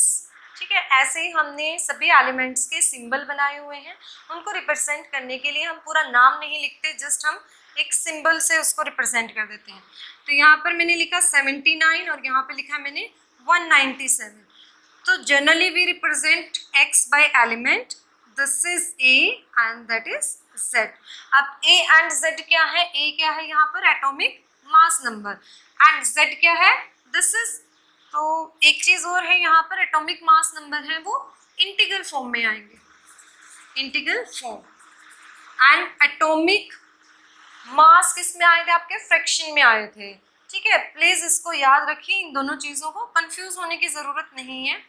ठीक है, ऐसे ही हमने सभी एलिमेंट्स के सिंबल बनाए हुए हैं. उनको रिप्रेजेंट करने के लिए हम पूरा नाम नहीं लिखते, जस्ट हम एक सिंबल से उसको रिप्रेजेंट कर देते हैं. तो यहाँ पर मैंने लिखा 79 और यहाँ पे लिखा मैंने 197. तो generally we represent X by element. This is A and that is Z. अब A and Z क्या है, A क्या है यहाँ पर atomic mass number, and Z क्या है, दिस इज. तो एक चीज और है, यहाँ पर एटॉमिक मास नंबर है वो इंटीग्रल फॉर्म में आएंगे, इंटीग्रल फॉर्म. एंड एटॉमिक मास किस में आए थे, आपके फ्रैक्शन में आए थे. ठीक है, प्लीज इसको याद रखिए, इन दोनों चीजों को कंफ्यूज होने की जरूरत नहीं है.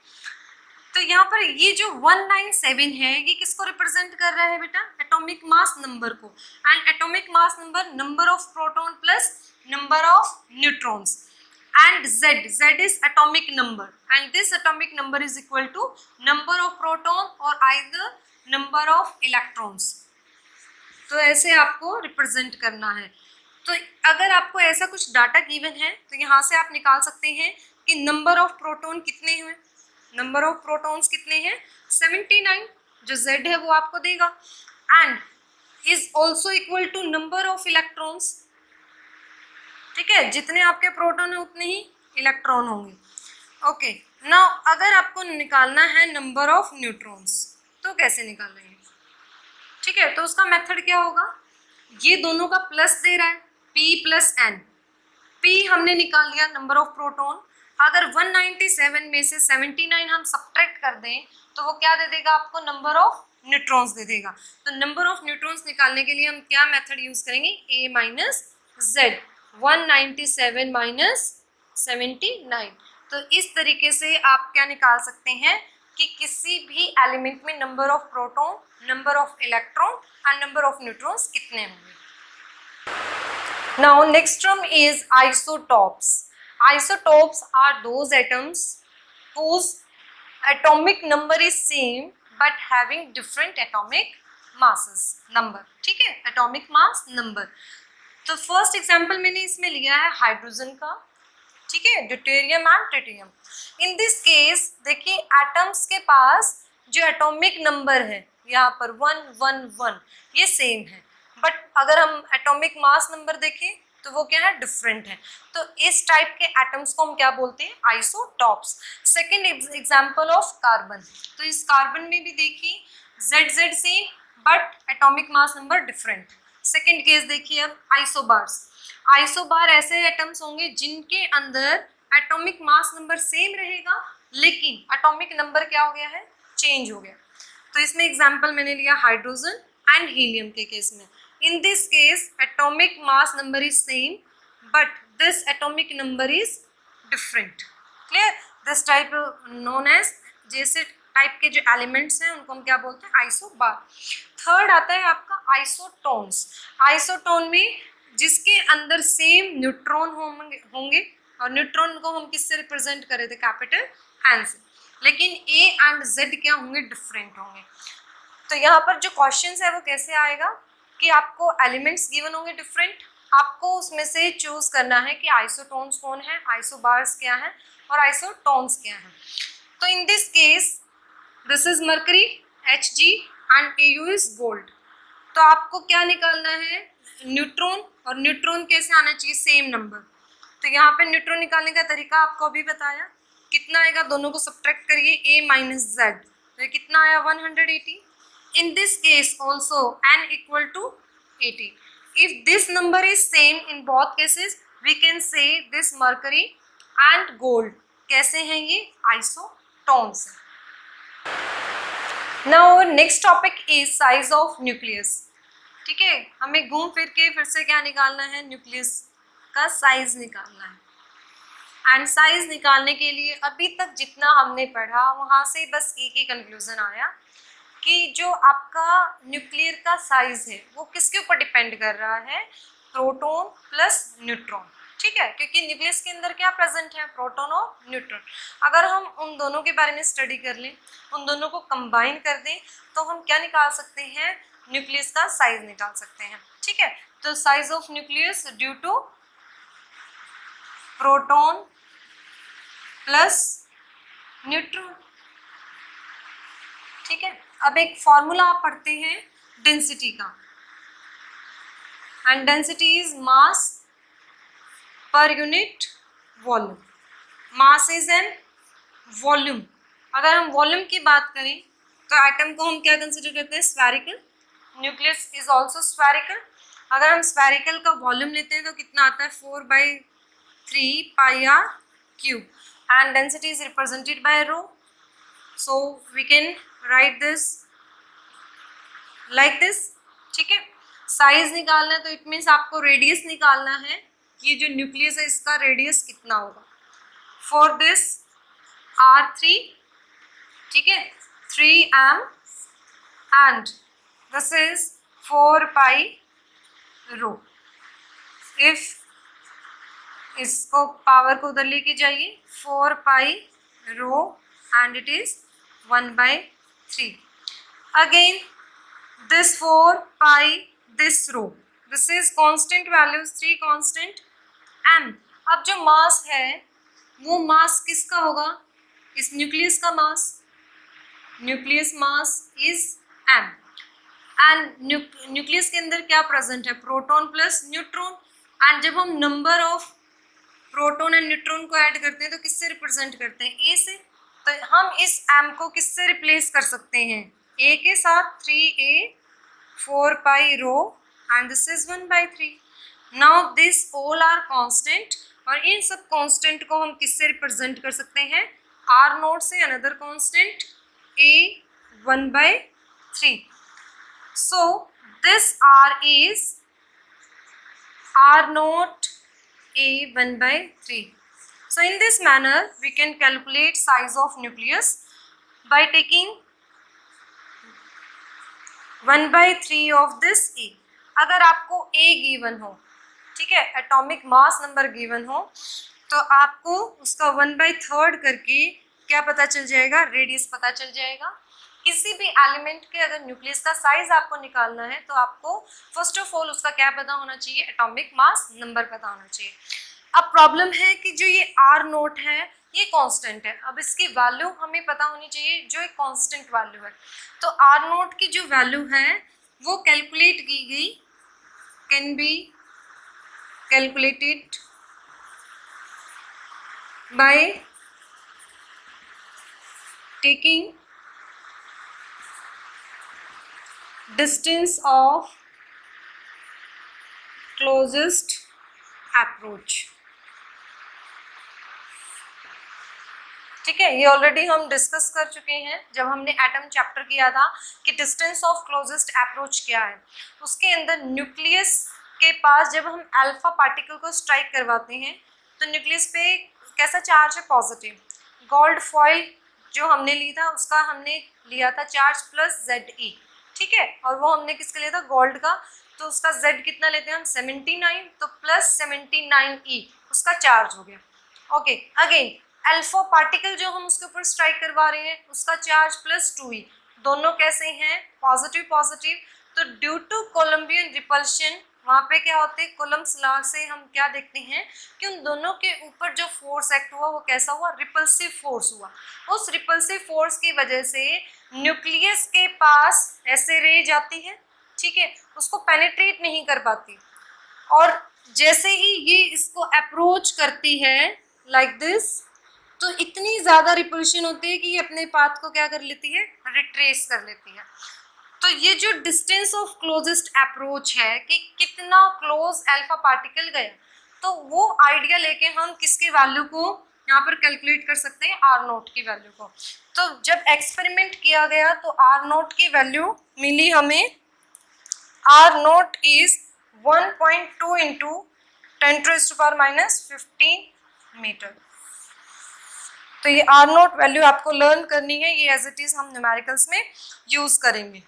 तो यहाँ पर ये जो 197 है ये किसको रिप्रेजेंट कर रहा है बेटा, एटॉमिक मास नंबर को. And atomic mass number, number of proton plus number of neutrons. And Z is atomic number, and this atomic number is equal to number of proton और आइदर नंबर ऑफ इलेक्ट्रॉन्स. तो ऐसे आपको represent करना है. तो अगर आपको ऐसा कुछ डाटा गिवन है तो यहाँ से आप निकाल सकते हैं कि नंबर ऑफ प्रोटॉन कितने हुए, नंबर ऑफ प्रोटॉन्स कितने हैं, 79. जो Z है वो आपको देगा, and is also equal to number of electrons. ठीक है, जितने आपके प्रोटॉन है उतने ही इलेक्ट्रॉन होंगे. ओके, नाउ अगर आपको निकालना है नंबर ऑफ न्यूट्रॉन्स तो कैसे निकालेंगे. ठीक है, तो उसका मेथड क्या होगा, ये दोनों का प्लस दे रहा है, P प्लस N. P हमने निकाल लिया नंबर ऑफ प्रोटॉन. अगर 197 में से 79 हम सब्ट्रैक्ट कर दें तो वो क्या दे देगा आपको, नंबर ऑफ न्यूट्रॉन्स दे देगा. तो नंबर ऑफ न्यूट्रॉन्स निकालने के लिए हम क्या मेथड यूज करेंगे, A माइनस Z. 197 माइनस 79. तो इस तरीके से आप क्या निकाल सकते हैं कि किसी भी एलिमेंट में number of proton, number of electron and number of neutrons कितने होंगे। Now next term is isotopes. Isotopes are those atoms whose atomic number is same but having different atomic masses number. ठीक है, atomic mass number. तो first example मैंने इसमें लिया है hydrogen का, ठीक है, deuterium and tritium. In this case देखिए एटम्स के पास जो एटॉमिक नंबर है यहाँ पर 1 1 1 ये सेम है, बट अगर हम एटॉमिक मास नंबर देखें तो वो क्या है, डिफरेंट है। तो इस टाइप के एटम्स को हम क्या बोलते हैं, isotopes. Second example of carbon, तो इस कार्बन में भी देखिए Z same but atomic mass number different. Second case देखिए अब आइसोबार्स। आइसोबार ऐसे एटम्स होंगे जिनके अंदर एटॉमिक मास नंबर सेम रहेगा लेकिन एटॉमिक नंबर क्या हो गया है, चेंज हो गया। तो इसमें एग्जांपल मैंने लिया हाइड्रोजन एंड हीलियम के केस में। In this case atomic mass number is same but this atomic number is different. Clear, this type known as, जैसे टाइप के जो एलिमेंट्स हैं उनको हम क्या बोलते हैं, आइसोबार। थर्ड आता है आपका आइसोटोन्स। आइसोटोन में जिसके अंदर सेम न्यूट्रॉन होंगे और न्यूट्रॉन को हम किससे रिप्रेजेंट करे थे, कैपिटल एन से, लेकिन ए एंड जेड क्या होंगे, डिफरेंट होंगे। तो यहाँ पर जो क्वेश्चन है वो कैसे आएगा कि आपको एलिमेंट्स गिवन होंगे डिफरेंट, आपको उसमें से चूज करना है कि आइसोटोन्स कौन है, आइसोबार्स क्या है और आइसोटोन्स क्या है। तो इन this case this is mercury Hg and Au is gold. तो आपको क्या निकालना है, न्यूट्रॉन, और न्यूट्रॉन कैसे आना चाहिए, सेम नंबर। तो यहाँ पे न्यूट्रॉन निकालने का तरीका आपको अभी बताया, कितना आएगा, दोनों को सब्ट्रैक्ट करिए, a माइनस जेड, तो कितना आया 180। In this case also n equal to 80. If this number is same in both cases, we can say this mercury and gold कैसे हैं, ये isotones हैं। Now next topic is size of nucleus। ठीक है, हमें घूम फिर के फिर से क्या निकालना है, न्यूक्लियस का साइज निकालना है। एंड साइज निकालने के लिए अभी तक जितना हमने पढ़ा वहाँ से बस एक ही कंक्लूजन आया कि जो आपका न्यूक्लियर का साइज है वो किसके ऊपर डिपेंड कर रहा है, प्रोटॉन प्लस न्यूट्रॉन। ठीक है, क्योंकि न्यूक्लियस के अंदर क्या प्रेजेंट है, प्रोटॉन और न्यूट्रॉन। अगर हम उन दोनों के बारे में स्टडी कर लें, उन दोनों को कंबाइन कर दें तो हम क्या निकाल सकते हैं, न्यूक्लियस का साइज निकाल सकते हैं। ठीक है, तो size of nucleus due to proton plus neutron. ठीक है, अब एक फॉर्मूला आप पढ़ते हैं डेंसिटी का, and density is mass per unit volume. Mass is an volume. अगर हम वॉल्यूम की बात करें तो एटम को हम क्या कंसिडर करते हैं, spherical. Nucleus is also spherical. अगर हम स्फेरिकल का वॉल्यूम लेते हैं तो कितना आता है, 4/3 pi r cube, and density is represented by rho. So we can write this like this. ठीक है, साइज निकालना है तो इट मीन्स आपको रेडियस निकालना है, ये जो न्यूक्लियस है इसका रेडियस कितना होगा। फॉर दिस R3, ठीक है, 3m and this is 4 pi rho. If इसको पावर को उधर लेके जाइए, 4 pi rho and it is 1/3। Again this 4 pi, this row, this is constant values, 3 constant m। अब जो मास है वो मास किसका होगा, इस न्यूक्लियस का mass, nucleus mass is m, and nucleus के अंदर क्या प्रेजेंट है, प्रोटॉन प्लस न्यूट्रॉन। एंड जब हम number of proton and neutron को ऐड करते हैं तो किससे रिप्रेजेंट करते हैं, a से। तो हम इस m को किससे रिप्लेस कर सकते हैं, a के साथ, 3a 4 pi rho and this is 1/3। Now this all are constant, और इन सब कांस्टेंट को हम किससे रिप्रेजेंट कर सकते हैं, r नोट से, another constant a 1/3। So this r is r note a 1/3। So in this manner we can calculate size of nucleus by taking 1/3 of this E. अगर आपको A गिवन हो, ठीक है, एटॉमिक मास नंबर गिवन हो, तो आपको उसका 1/3 करके क्या पता चल जाएगा, रेडियस पता चल जाएगा। किसी भी एलिमेंट के अगर न्यूक्लियस का साइज आपको निकालना है तो आपको फर्स्ट ऑफ ऑल उसका क्या पता होना चाहिए, एटॉमिक मास नंबर पता होना चाहिए। अब प्रॉब्लम है कि जो ये R0 है ये कांस्टेंट है, अब इसकी वैल्यू हमें पता होनी चाहिए, जो एक कांस्टेंट वैल्यू है। तो R0 की जो वैल्यू है वो कैलकुलेट की गई, can be calculated by taking distance of closest approach. ठीक है, ये ऑलरेडी हम डिस्कस कर चुके हैं जब हमने एटम चैप्टर किया था कि डिस्टेंस ऑफ क्लोजेस्ट अप्रोच क्या है। उसके अंदर न्यूक्लियस के पास जब हम अल्फा पार्टिकल को स्ट्राइक करवाते हैं तो न्यूक्लियस पे कैसा चार्ज है, पॉजिटिव। गोल्ड फॉइल जो हमने ली था उसका हमने लिया था चार्ज प्लस ZE, ठीक है, और वो हमने किसके लिया था, गोल्ड का, तो उसका Z कितना लेते हैं हम, 79, तो प्लस 79E उसका चार्ज हो गया। ओके, अगेन अल्फा पार्टिकल जो हम उसके ऊपर स्ट्राइक करवा रहे हैं उसका चार्ज प्लस 2E, दोनों कैसे हैं, पॉजिटिव पॉजिटिव। तो ड्यू टू कोलम्बियन रिपल्शन, वहाँ पे क्या होते हैं, कोलम्ब्स लॉ से हम क्या देखते हैं कि उन दोनों के ऊपर जो फोर्स एक्ट हुआ वो कैसा हुआ, रिपल्सिव फोर्स हुआ। उस रिपल्सिव फोर्स की वजह से न्यूक्लियस के पास ऐसे रे जाती है, ठीक है, उसको पेनिट्रेट नहीं कर पाती, और जैसे ही ये इसको अप्रोच करती है लाइक दिस, तो इतनी ज़्यादा रिपल्शन होती है कि ये अपने पाथ को क्या कर लेती है, रिट्रेस कर लेती है। तो ये जो डिस्टेंस ऑफ क्लोजेस्ट अप्रोच है कि कितना क्लोज अल्फा पार्टिकल गया, तो वो आइडिया लेके हम किसके वैल्यू को यहाँ पर कैलकुलेट कर सकते हैं, R0 की वैल्यू को। तो जब एक्सपेरिमेंट किया गया तो R0 की वैल्यू मिली हमें, R0 इज 1.2 इंटू 10⁻⁻15 मीटर। तो ये R0 वैल्यू आपको लर्न करनी है, ये एज इट इज हम न्यूमेरिकल्स में यूज करेंगे,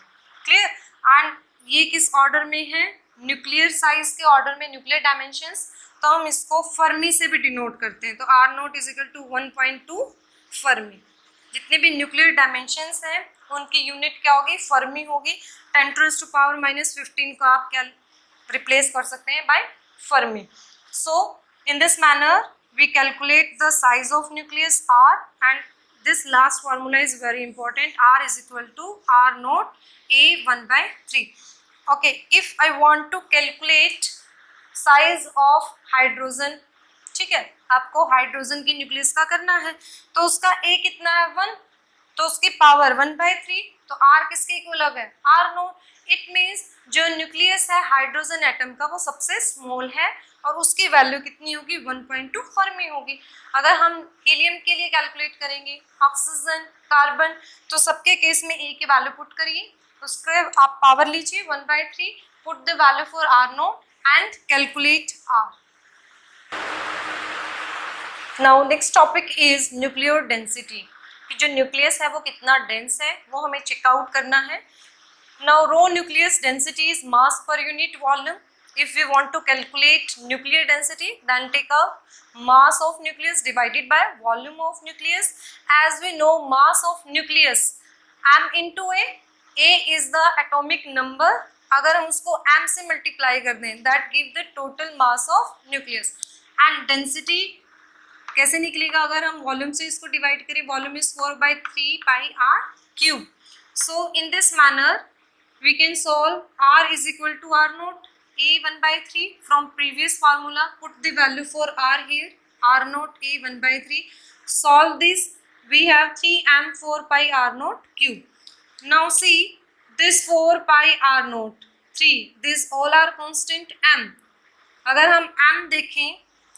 क्लियर। एंड ये किस ऑर्डर में है, न्यूक्लियर साइज के ऑर्डर में, न्यूक्लियर डायमेंशंस, तो हम इसको फर्मी से भी डिनोट करते हैं। तो R0 is equal to 1.2 Fermi. जितने भी न्यूक्लियर डायमेंशंस हैं उनकी यूनिट क्या होगी, फर्मी होगी। 10⁻⁻15 को आप क्या रिप्लेस कर सकते हैं by fermi. So in this manner we calculate the size of nucleus R, and this last formula is very important, R is equal to R0 A 1/3. Okay, if I want to calculate size of hydrogen, ठीक है, आपको hydrogen की nucleus का करना है, तो उसका A कितना है, 1, तो उसकी पावर 1/3, तो R किसके इक्वल है, R0। इट मीन्स जो न्यूक्लियस है हाइड्रोजन एटम का वो सबसे स्मॉल है और उसकी वैल्यू कितनी होगी, 1.2 फर्मी होगी। अगर हम हीलियम के लिए कैलकुलेट करेंगे, ऑक्सीजन, कार्बन, तो सबके केस में ए की वैल्यू पुट करिए, उसके आप पावर लीजिए 1/3, put the value for R0 and calculate R। Now next topic is nuclear density, कि जो न्यूक्लियस है वो कितना डेंस है वो हमें चेकआउट करना है। Now raw nucleus density is mass per unit volume. If we want to calculate nuclear density, then take up mass of nucleus divided by volume of nucleus. As we know, mass of nucleus m into A is the atomic number. अगर हम उसको m से multiply कर दें, that give the total mass of nucleus. And density कैसे निकलेगा, अगर हम volume से इसको divide करें, volume is 4/3 pi r cube. So in this manner we can solve R is equal to R0 A 1/3 from previous formula. Put the value for R here, R0 A 1/3. Solve this, we have 3m 4 pi R0 cube. Now see this 4 pi R0 3, this all are constant m. अगर हम m देखें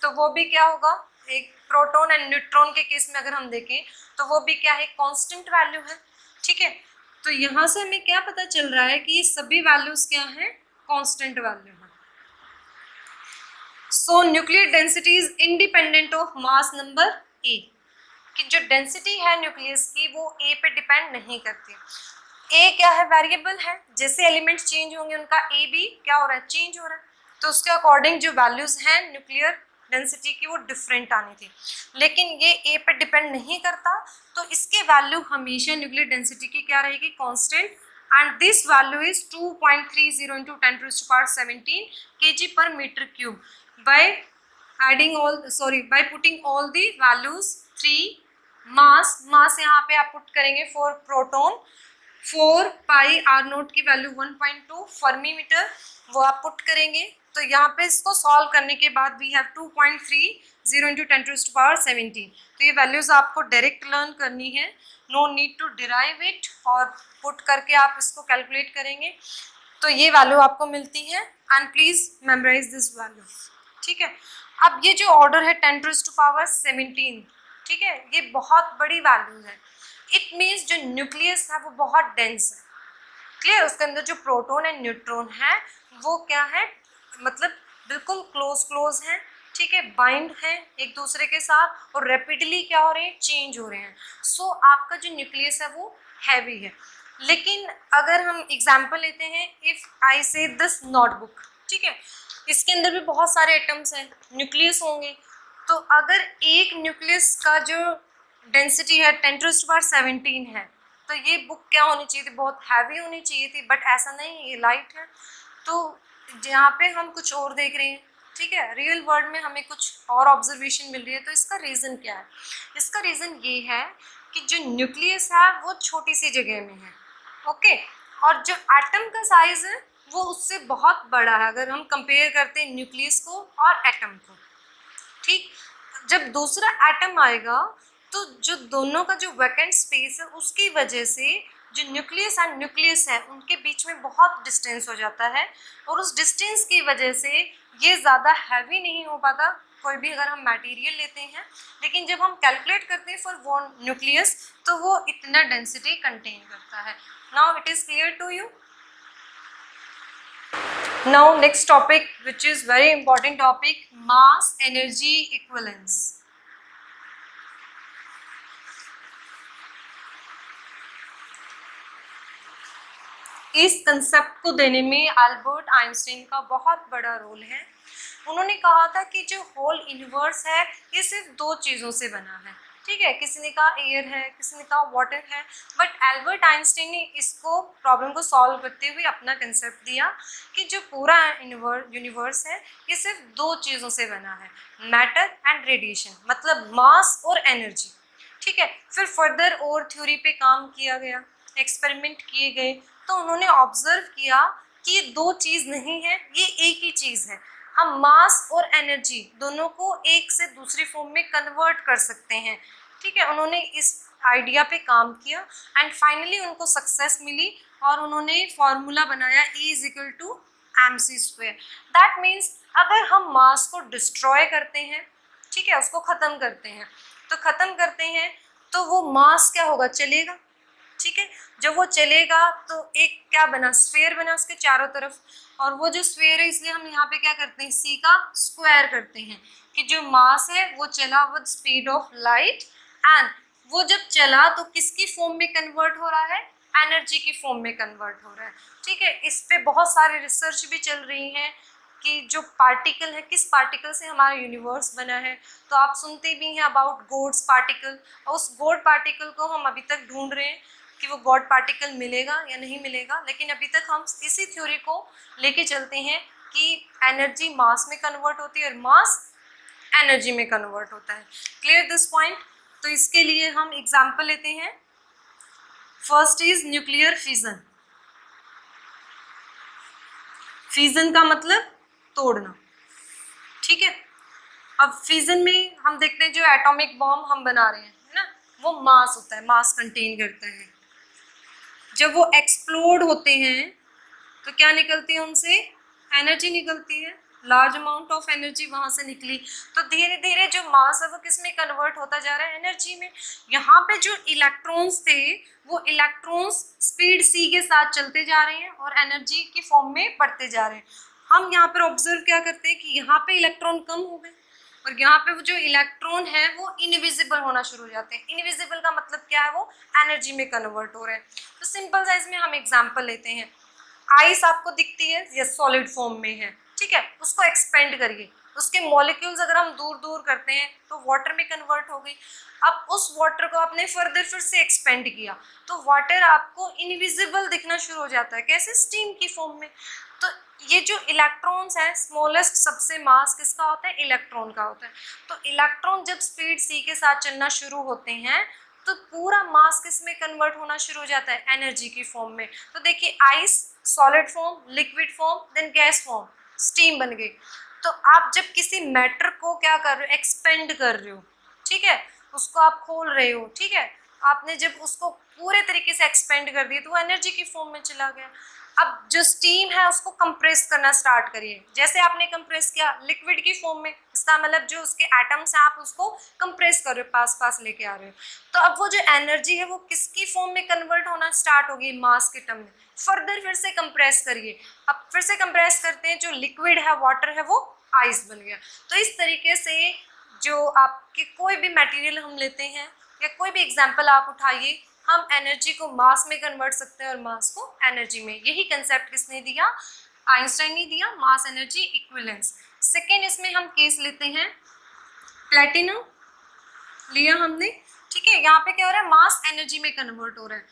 तो वो भी क्या होगा, एक proton and neutron के केस में अगर हम देखें तो वो भी क्या है, कांस्टेंट वैल्यू है, ठीक है। तो यहाँ से हमें क्या पता चल रहा है कि ये सभी वैल्यूज क्या हैं, कांस्टेंट वैल्यू है। सो nuclear density is independent of mass number A, कि जो डेंसिटी है न्यूक्लियस की वो ए पे डिपेंड नहीं करती। ए क्या है, वेरिएबल है, जैसे एलिमेंट्स चेंज होंगे उनका ए भी क्या हो रहा है, चेंज हो रहा है, तो उसके अकॉर्डिंग जो वैल्यूज हैं न्यूक्लियर डेंसिटी की वो डिफरेंट आनी थी, लेकिन ये ए पे डिपेंड नहीं करता, तो इसके वैल्यू हमेशा न्यूक्लियर डेंसिटी की क्या रहेगी, constant, and this value is 2.30 into 10⁻17 kg/m³ by adding all, sorry, by putting all the values 3 mass यहाँ पे आप पुट करेंगे for proton 4 pi r naught की वैल्यू 1.2 फर्मी मीटर, वो आप पुट करेंगे, तो यहाँ पे इसको सॉल्व करने के बाद वी हैव 2.30 into 10⁻17, तो ये वैल्यूज आपको डायरेक्ट लर्न करनी है, no need to derive it, और पुट करके आप इसको कैलकुलेट करेंगे तो ये वैल्यू आपको मिलती है, and please memorise this value, ठीक है। अब ये जो ऑर्डर है 10⁻17, ठीक है, ये बहुत बड़ी वैल्यू है, इट मीन्स जो न्यूक्लियस है वो बहुत डेंस है, क्लियर, उसके अंदर जो प्रोटॉन एंड न्यूट्रॉन है वो क्या है, मतलब बिल्कुल क्लोज है, ठीक है, बाइंड है एक दूसरे के साथ और रैपिडली क्या हो रहे हैं, चेंज हो रहे हैं, सो आपका जो न्यूक्लियस है वो हैवी है। लेकिन अगर हम एग्जाम्पल लेते हैं, इफ आई से दिस नोटबुक, ठीक है, इसके अंदर भी बहुत सारे एटम्स हैं, न्यूक्लियस होंगे, तो अगर एक न्यूक्लियस का जो डेंसिटी है 10⁻17 है, तो ये बुक क्या होनी चाहिए थी, बहुत हैवी होनी चाहिए थी, बट ऐसा नहीं, ये लाइट है, तो यहाँ पे हम कुछ और देख रहे हैं, ठीक है, रियल वर्ल्ड में हमें कुछ और ऑब्जर्वेशन मिल रही है, तो इसका रीज़न क्या है, इसका रीज़न ये है कि जो न्यूक्लियस है वो छोटी सी जगह में है, ओके, और जो एटम का साइज है वो उससे बहुत बड़ा है, अगर हम कंपेयर करते हैं न्यूक्लियस को और एटम को, ठीक, जब दूसरा एटम आएगा तो जो दोनों का जो वैकेंट स्पेस है उसकी वजह से जो न्यूक्लियस एंड न्यूक्लियस है उनके बीच में बहुत डिस्टेंस हो जाता है, और उस डिस्टेंस की वजह से ये ज़्यादा हैवी नहीं हो पाता कोई भी अगर हम मटेरियल लेते हैं, लेकिन जब हम कैलकुलेट करते हैं फॉर वो न्यूक्लियस तो वो इतना डेंसिटी कंटेन करता है। Now it is clear to you. Now next topic, which is very important topic, mass energy equivalence. इस कंसेप्ट को देने में अल्बर्ट आइंस्टाइन का बहुत बड़ा रोल है। उन्होंने कहा था कि जो होल यूनिवर्स है ये सिर्फ दो चीज़ों से बना है, ठीक है, किसी ने कहा एयर है, किसी ने कहा वाटर है, बट अल्बर्ट आइंस्टाइन ने इसको प्रॉब्लम को सॉल्व करते हुए अपना कंसेप्ट दिया कि जो पूरा यूनिवर्स है ये सिर्फ दो चीज़ों से बना है, मैटर एंड रेडिएशन, मतलब मास और एनर्जी, ठीक है। फिर फर्दर और थ्योरी पे काम किया गया, एक्सपेरिमेंट किए गए, तो उन्होंने ऑब्जर्व किया कि ये दो चीज़ नहीं है, ये एक ही चीज़ है, हम मास और एनर्जी दोनों को एक से दूसरी फॉर्म में कन्वर्ट कर सकते हैं, ठीक है। उन्होंने इस आइडिया पे काम किया एंड फाइनली उनको सक्सेस मिली और उन्होंने फॉर्मूला बनाया E=mc²। दैट मीन्स अगर हम मास को डिस्ट्रॉय करते हैं, ठीक है, उसको ख़त्म करते हैं, तो ख़त्म करते हैं तो वो मास क्या होगा, चलेगा, ठीक है। जब वो चलेगा तो एक क्या बना, स्फीयर बना उसके चारों तरफ, और वो जो स्फीयर है इसलिए हम यहाँ पे क्या करते हैं, सी का स्क्वायर करते हैं कि जो मास है वो चला with speed of light, and वो जब चला तो किसकी फॉर्म में कन्वर्ट हो रहा है, एनर्जी की फॉर्म में कन्वर्ट हो रहा है, ठीक है। इस पे बहुत सारे रिसर्च भी चल रही हैं कि जो पार्टिकल है किस पार्टिकल से हमारा यूनिवर्स बना है, तो आप सुनते भी हैं अबाउट गॉड्स पार्टिकल, और उस गॉड पार्टिकल को हम अभी तक ढूंढ रहे हैं कि वो गॉड पार्टिकल मिलेगा या नहीं मिलेगा, लेकिन अभी तक हम इसी थ्योरी को लेके चलते हैं कि एनर्जी मास में कन्वर्ट होती है और मास एनर्जी में कन्वर्ट होता है। Clear this point. तो इसके लिए हम एग्जाम्पल लेते हैं। First is nuclear fission. Fission का मतलब तोड़ना, ठीक है। अब फिजन में हम देखते हैं जो एटॉमिक बॉम्ब हम बना रहे हैं, है ना, वो मास होता है, मास कंटेन करता है। जब वो एक्सप्लोड होते हैं तो क्या निकलती है उनसे, एनर्जी निकलती है, लार्ज अमाउंट ऑफ एनर्जी वहाँ से निकली, तो धीरे धीरे जो मास है वो किस में कन्वर्ट होता जा रहा है, एनर्जी में। यहाँ पे जो इलेक्ट्रॉन्स थे वो इलेक्ट्रॉन्स स्पीड सी के साथ चलते जा रहे हैं और एनर्जी की फॉर्म में बढ़ते जा रहे हैं। हम यहाँ पर ऑब्जर्व क्या करते हैं कि यहाँ पे इलेक्ट्रॉन कम हो गए और यहाँ पे वो जो इलेक्ट्रॉन है वो इनविजिबल होना शुरू हो जाते हैं। इनविजिबल का मतलब क्या है, वो एनर्जी में कन्वर्ट हो रहे हैं। तो सिंपल सा इसमें हम एग्जांपल लेते हैं। आइस आपको दिखती है, ये सॉलिड फॉर्म में है, ठीक है, उसको एक्सपेंड करिए, उसके मॉलिक्यूल्स अगर हम दूर दूर करते हैं तो वाटर में कन्वर्ट हो गई। अब उस वाटर को आपने फर्दर फिर से एक्सपेंड किया तो वाटर आपको इनविजिबल दिखना शुरू हो जाता है, कैसे, स्टीम की फॉर्म में। तो ये जो इलेक्ट्रॉन्स हैं, स्मॉलेस्ट सबसे मास किसका होता है, इलेक्ट्रॉन का होता है। तो इलेक्ट्रॉन जब स्पीड c के साथ चलना शुरू होते हैं तो पूरा मास किस में कन्वर्ट होना शुरू हो जाता है, एनर्जी की फॉर्म में। तो देखिए ice solid form, liquid form, then gas form, steam बन गई। तो आप जब किसी मैटर को क्या कर रहे हो, एक्सपेंड कर रहे हो, ठीक है, उसको आप खोल रहे हो, ठीक है, आपने जब उसको पूरे तरीके से एक्सपेंड कर दिया तो वो एनर्जी की फॉर्म में चला गया। अब जो स्टीम है उसको कंप्रेस करना स्टार्ट करिए, जैसे आपने कंप्रेस किया लिक्विड की फॉर्म में, इसका मतलब जो उसके एटम्स हैं आप उसको कंप्रेस कर रहे हो, पास पास लेके आ रहे हो। तो अब वो जो एनर्जी है वो किसकी फॉर्म में कन्वर्ट होना स्टार्ट होगी, मास के टर्म में। फर्दर फिर से कंप्रेस करिए, अब फिर से कंप्रेस करते हैं, जो लिक्विड है वाटर है वो आइस बन गया। तो इस तरीके से जो आपके कोई भी मटेरियल हम लेते हैं या कोई भी एग्जांपल आप उठाइए, हम एनर्जी को मास में कन्वर्ट सकते हैं और मास को एनर्जी में। यही कंसेप्ट किसने दिया, आइंस्टाइन ने दिया, मास एनर्जी इक्विवेलेंस। सेकेंड इसमें हम केस लेते हैं प्लेटिनम लिया हमने, ठीक है, यहाँ पे क्या हो रहा है, मास एनर्जी में कन्वर्ट हो रहा है।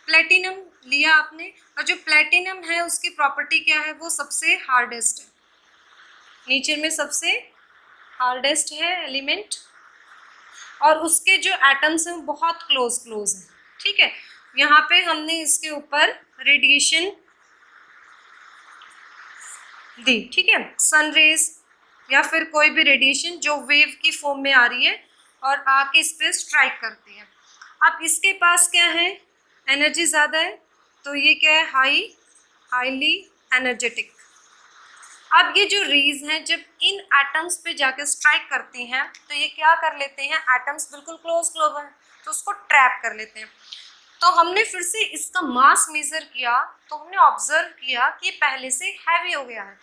प्लेटिनम लिया आपने और जो प्लेटिनम है उसकी प्रॉपर्टी क्या है, वो सबसे हार्डेस्ट है, नेचर में सबसे हार्डेस्ट है एलिमेंट और उसके जो एटम्स हैं वो बहुत क्लोज हैं, ठीक है। यहाँ पे हमने इसके ऊपर रेडिएशन दी, ठीक है, सन रेज या फिर कोई भी रेडिएशन जो वेव की फॉर्म में आ रही है और आके इस पे स्ट्राइक करती है। अब इसके पास क्या है, एनर्जी ज़्यादा है, तो ये क्या है, हाईली एनर्जेटिक। अब ये जो रेज हैं जब इन एटम्स पे जाके स्ट्राइक करती हैं तो ये क्या कर लेते हैं, एटम्स बिल्कुल क्लोज है तो उसको ट्रैप कर लेते हैं। तो हमने फिर से इसका मास मेजर किया तो हमने ऑब्जर्व किया कि पहले से हैवी हो गया है।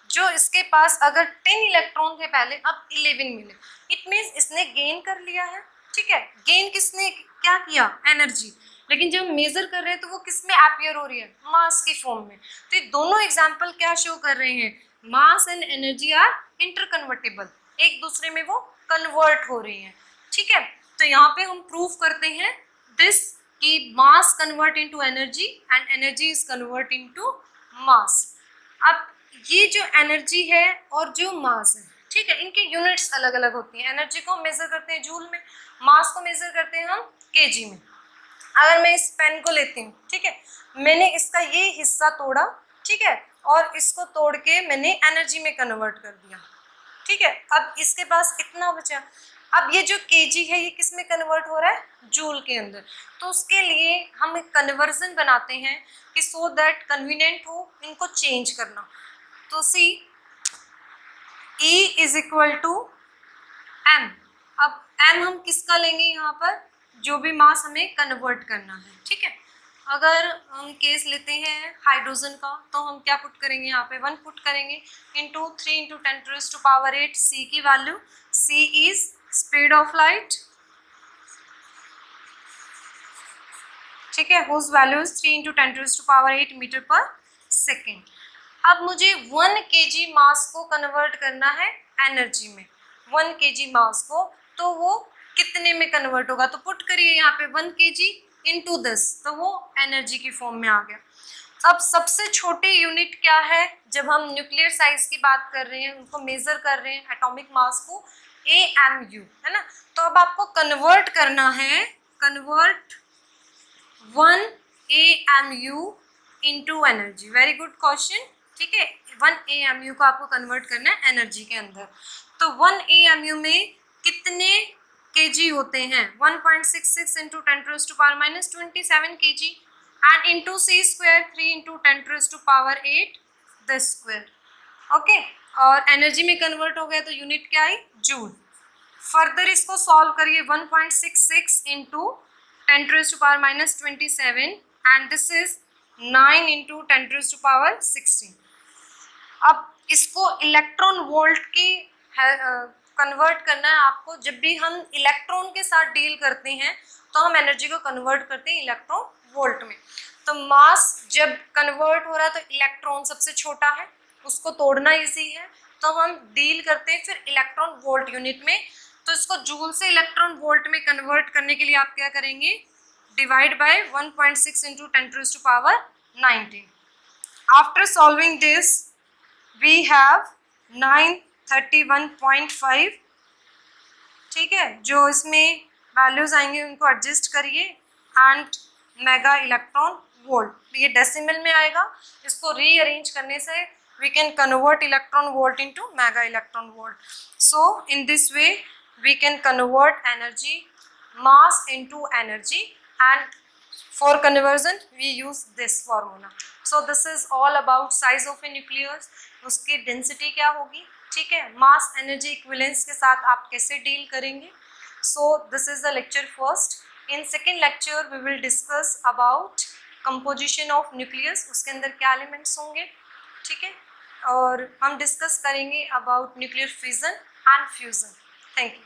जो इसके पास अगर 10 इलेक्ट्रॉन थे पहले, अब 11 मिले, इट मीन्स इसने गेन कर लिया है, ठीक है। गेन किसने क्या किया, एनर्जी, लेकिन जब मेजर कर रहे हैं तो वो किस में अपीयर हो रही है, मास की फॉर्म में। तो ये दोनों एग्जाम्पल क्या शो कर रहे हैं, mass and energy are interconvertible, एक दूसरे में वो कन्वर्ट हो रही हैं, ठीक है। तो यहाँ पे हम प्रूव करते हैं दिस कि mass convert into energy and energy is convert into mass. अब ये जो एनर्जी है और जो मास है, ठीक है, इनकी यूनिट्स अलग अलग होती हैं। एनर्जी को मेजर करते हैं जूल में, मास को मेजर करते हैं हम केजी में। अगर मैं इस पेन को लेती हूँ, ठीक है, मैंने इसका ये हिस्सा तोड़ा, ठीक है, और इसको तोड़ के मैंने एनर्जी में कन्वर्ट कर दिया, ठीक है। अब इसके पास इतना बचा, अब ये जो केजी है ये किस में कन्वर्ट हो रहा है, जूल के अंदर। तो उसके लिए हम एक कन्वर्जन बनाते हैं कि सो दैट कन्वीनियंट हो इनको चेंज करना। तो see E is equal to M। अब M हम किसका लेंगे, यहाँ पर जो भी मास हमें कन्वर्ट करना है, ठीक है। अगर हम केस लेते हैं हाइड्रोजन का तो हम क्या पुट करेंगे, यहाँ पे 1 पुट करेंगे इंटू 3 × 10⁻⁸ C की value, C is speed of light, ठीक है, हुज वैल्यू इज 3 × 10⁸ मीटर पर सेकेंड। अब मुझे 1 kg मास को कन्वर्ट करना है एनर्जी में, 1 kg मास को, तो वो कितने में कन्वर्ट होगा, तो पुट करिए यहाँ पे 1 kg इंटू 10, तो वो एनर्जी की फॉर्म में आ गया। अब सबसे छोटी यूनिट क्या है, जब हम न्यूक्लियर साइज की बात कर रहे हैं, उनको मेजर कर रहे हैं एटॉमिक मास को, AMU है ना। तो अब आपको कन्वर्ट करना है, convert 1 AMU into energy. Very good question, ठीक है, 1 AMU को आपको कन्वर्ट करना है एनर्जी के अंदर। तो 1 AMU में कितने kg होते हैं, 1.66 × 10⁻⁻27 kg and into C square 3 × 10⁸ the square, okay. और एनर्जी में कन्वर्ट हो गया तो यूनिट क्या आई, जूल। फर्दर इसको सॉल्व करिए, 1.66 × 10⁻⁻27 एंड दिस इज 9 × 10⁻16। अब इसको इलेक्ट्रॉन वोल्ट की कन्वर्ट करना है आपको। जब भी हम इलेक्ट्रॉन के साथ डील करते हैं तो हम एनर्जी को कन्वर्ट करते हैं इलेक्ट्रॉन वोल्ट में। तो मास जब कन्वर्ट हो रहा है तो इलेक्ट्रॉन सबसे छोटा है, उसको तोड़ना इजी है, तो हम डील करते हैं फिर इलेक्ट्रॉन वोल्ट यूनिट में। तो इसको जूल से इलेक्ट्रॉन वोल्ट में कन्वर्ट करने के लिए आप क्या करेंगे, divide by 1.6 into 10⁻⁹ after solving this we have 931.5। ठीक है, जो इसमें वैल्यूज आएंगे उनको एडजस्ट करिए, एंड मेगा इलेक्ट्रॉन वोल्ट, ये डेसिमल में आएगा, इसको रीअरेंज करने से we can convert electron volt into mega electron volt. So in this way we can convert energy, mass into energy, and for conversion we use this formula. So this is all about size of a nucleus, उसकी density क्या होगी, ठीक है, mass energy equivalence के साथ आप कैसे deal करेंगे. So this is the lecture first. In second lecture we will discuss about composition of nucleus, उसके अंदर क्या elements होंगे, ठीक है, और हम डिस्कस करेंगे about nuclear fission and fusion. Thank you.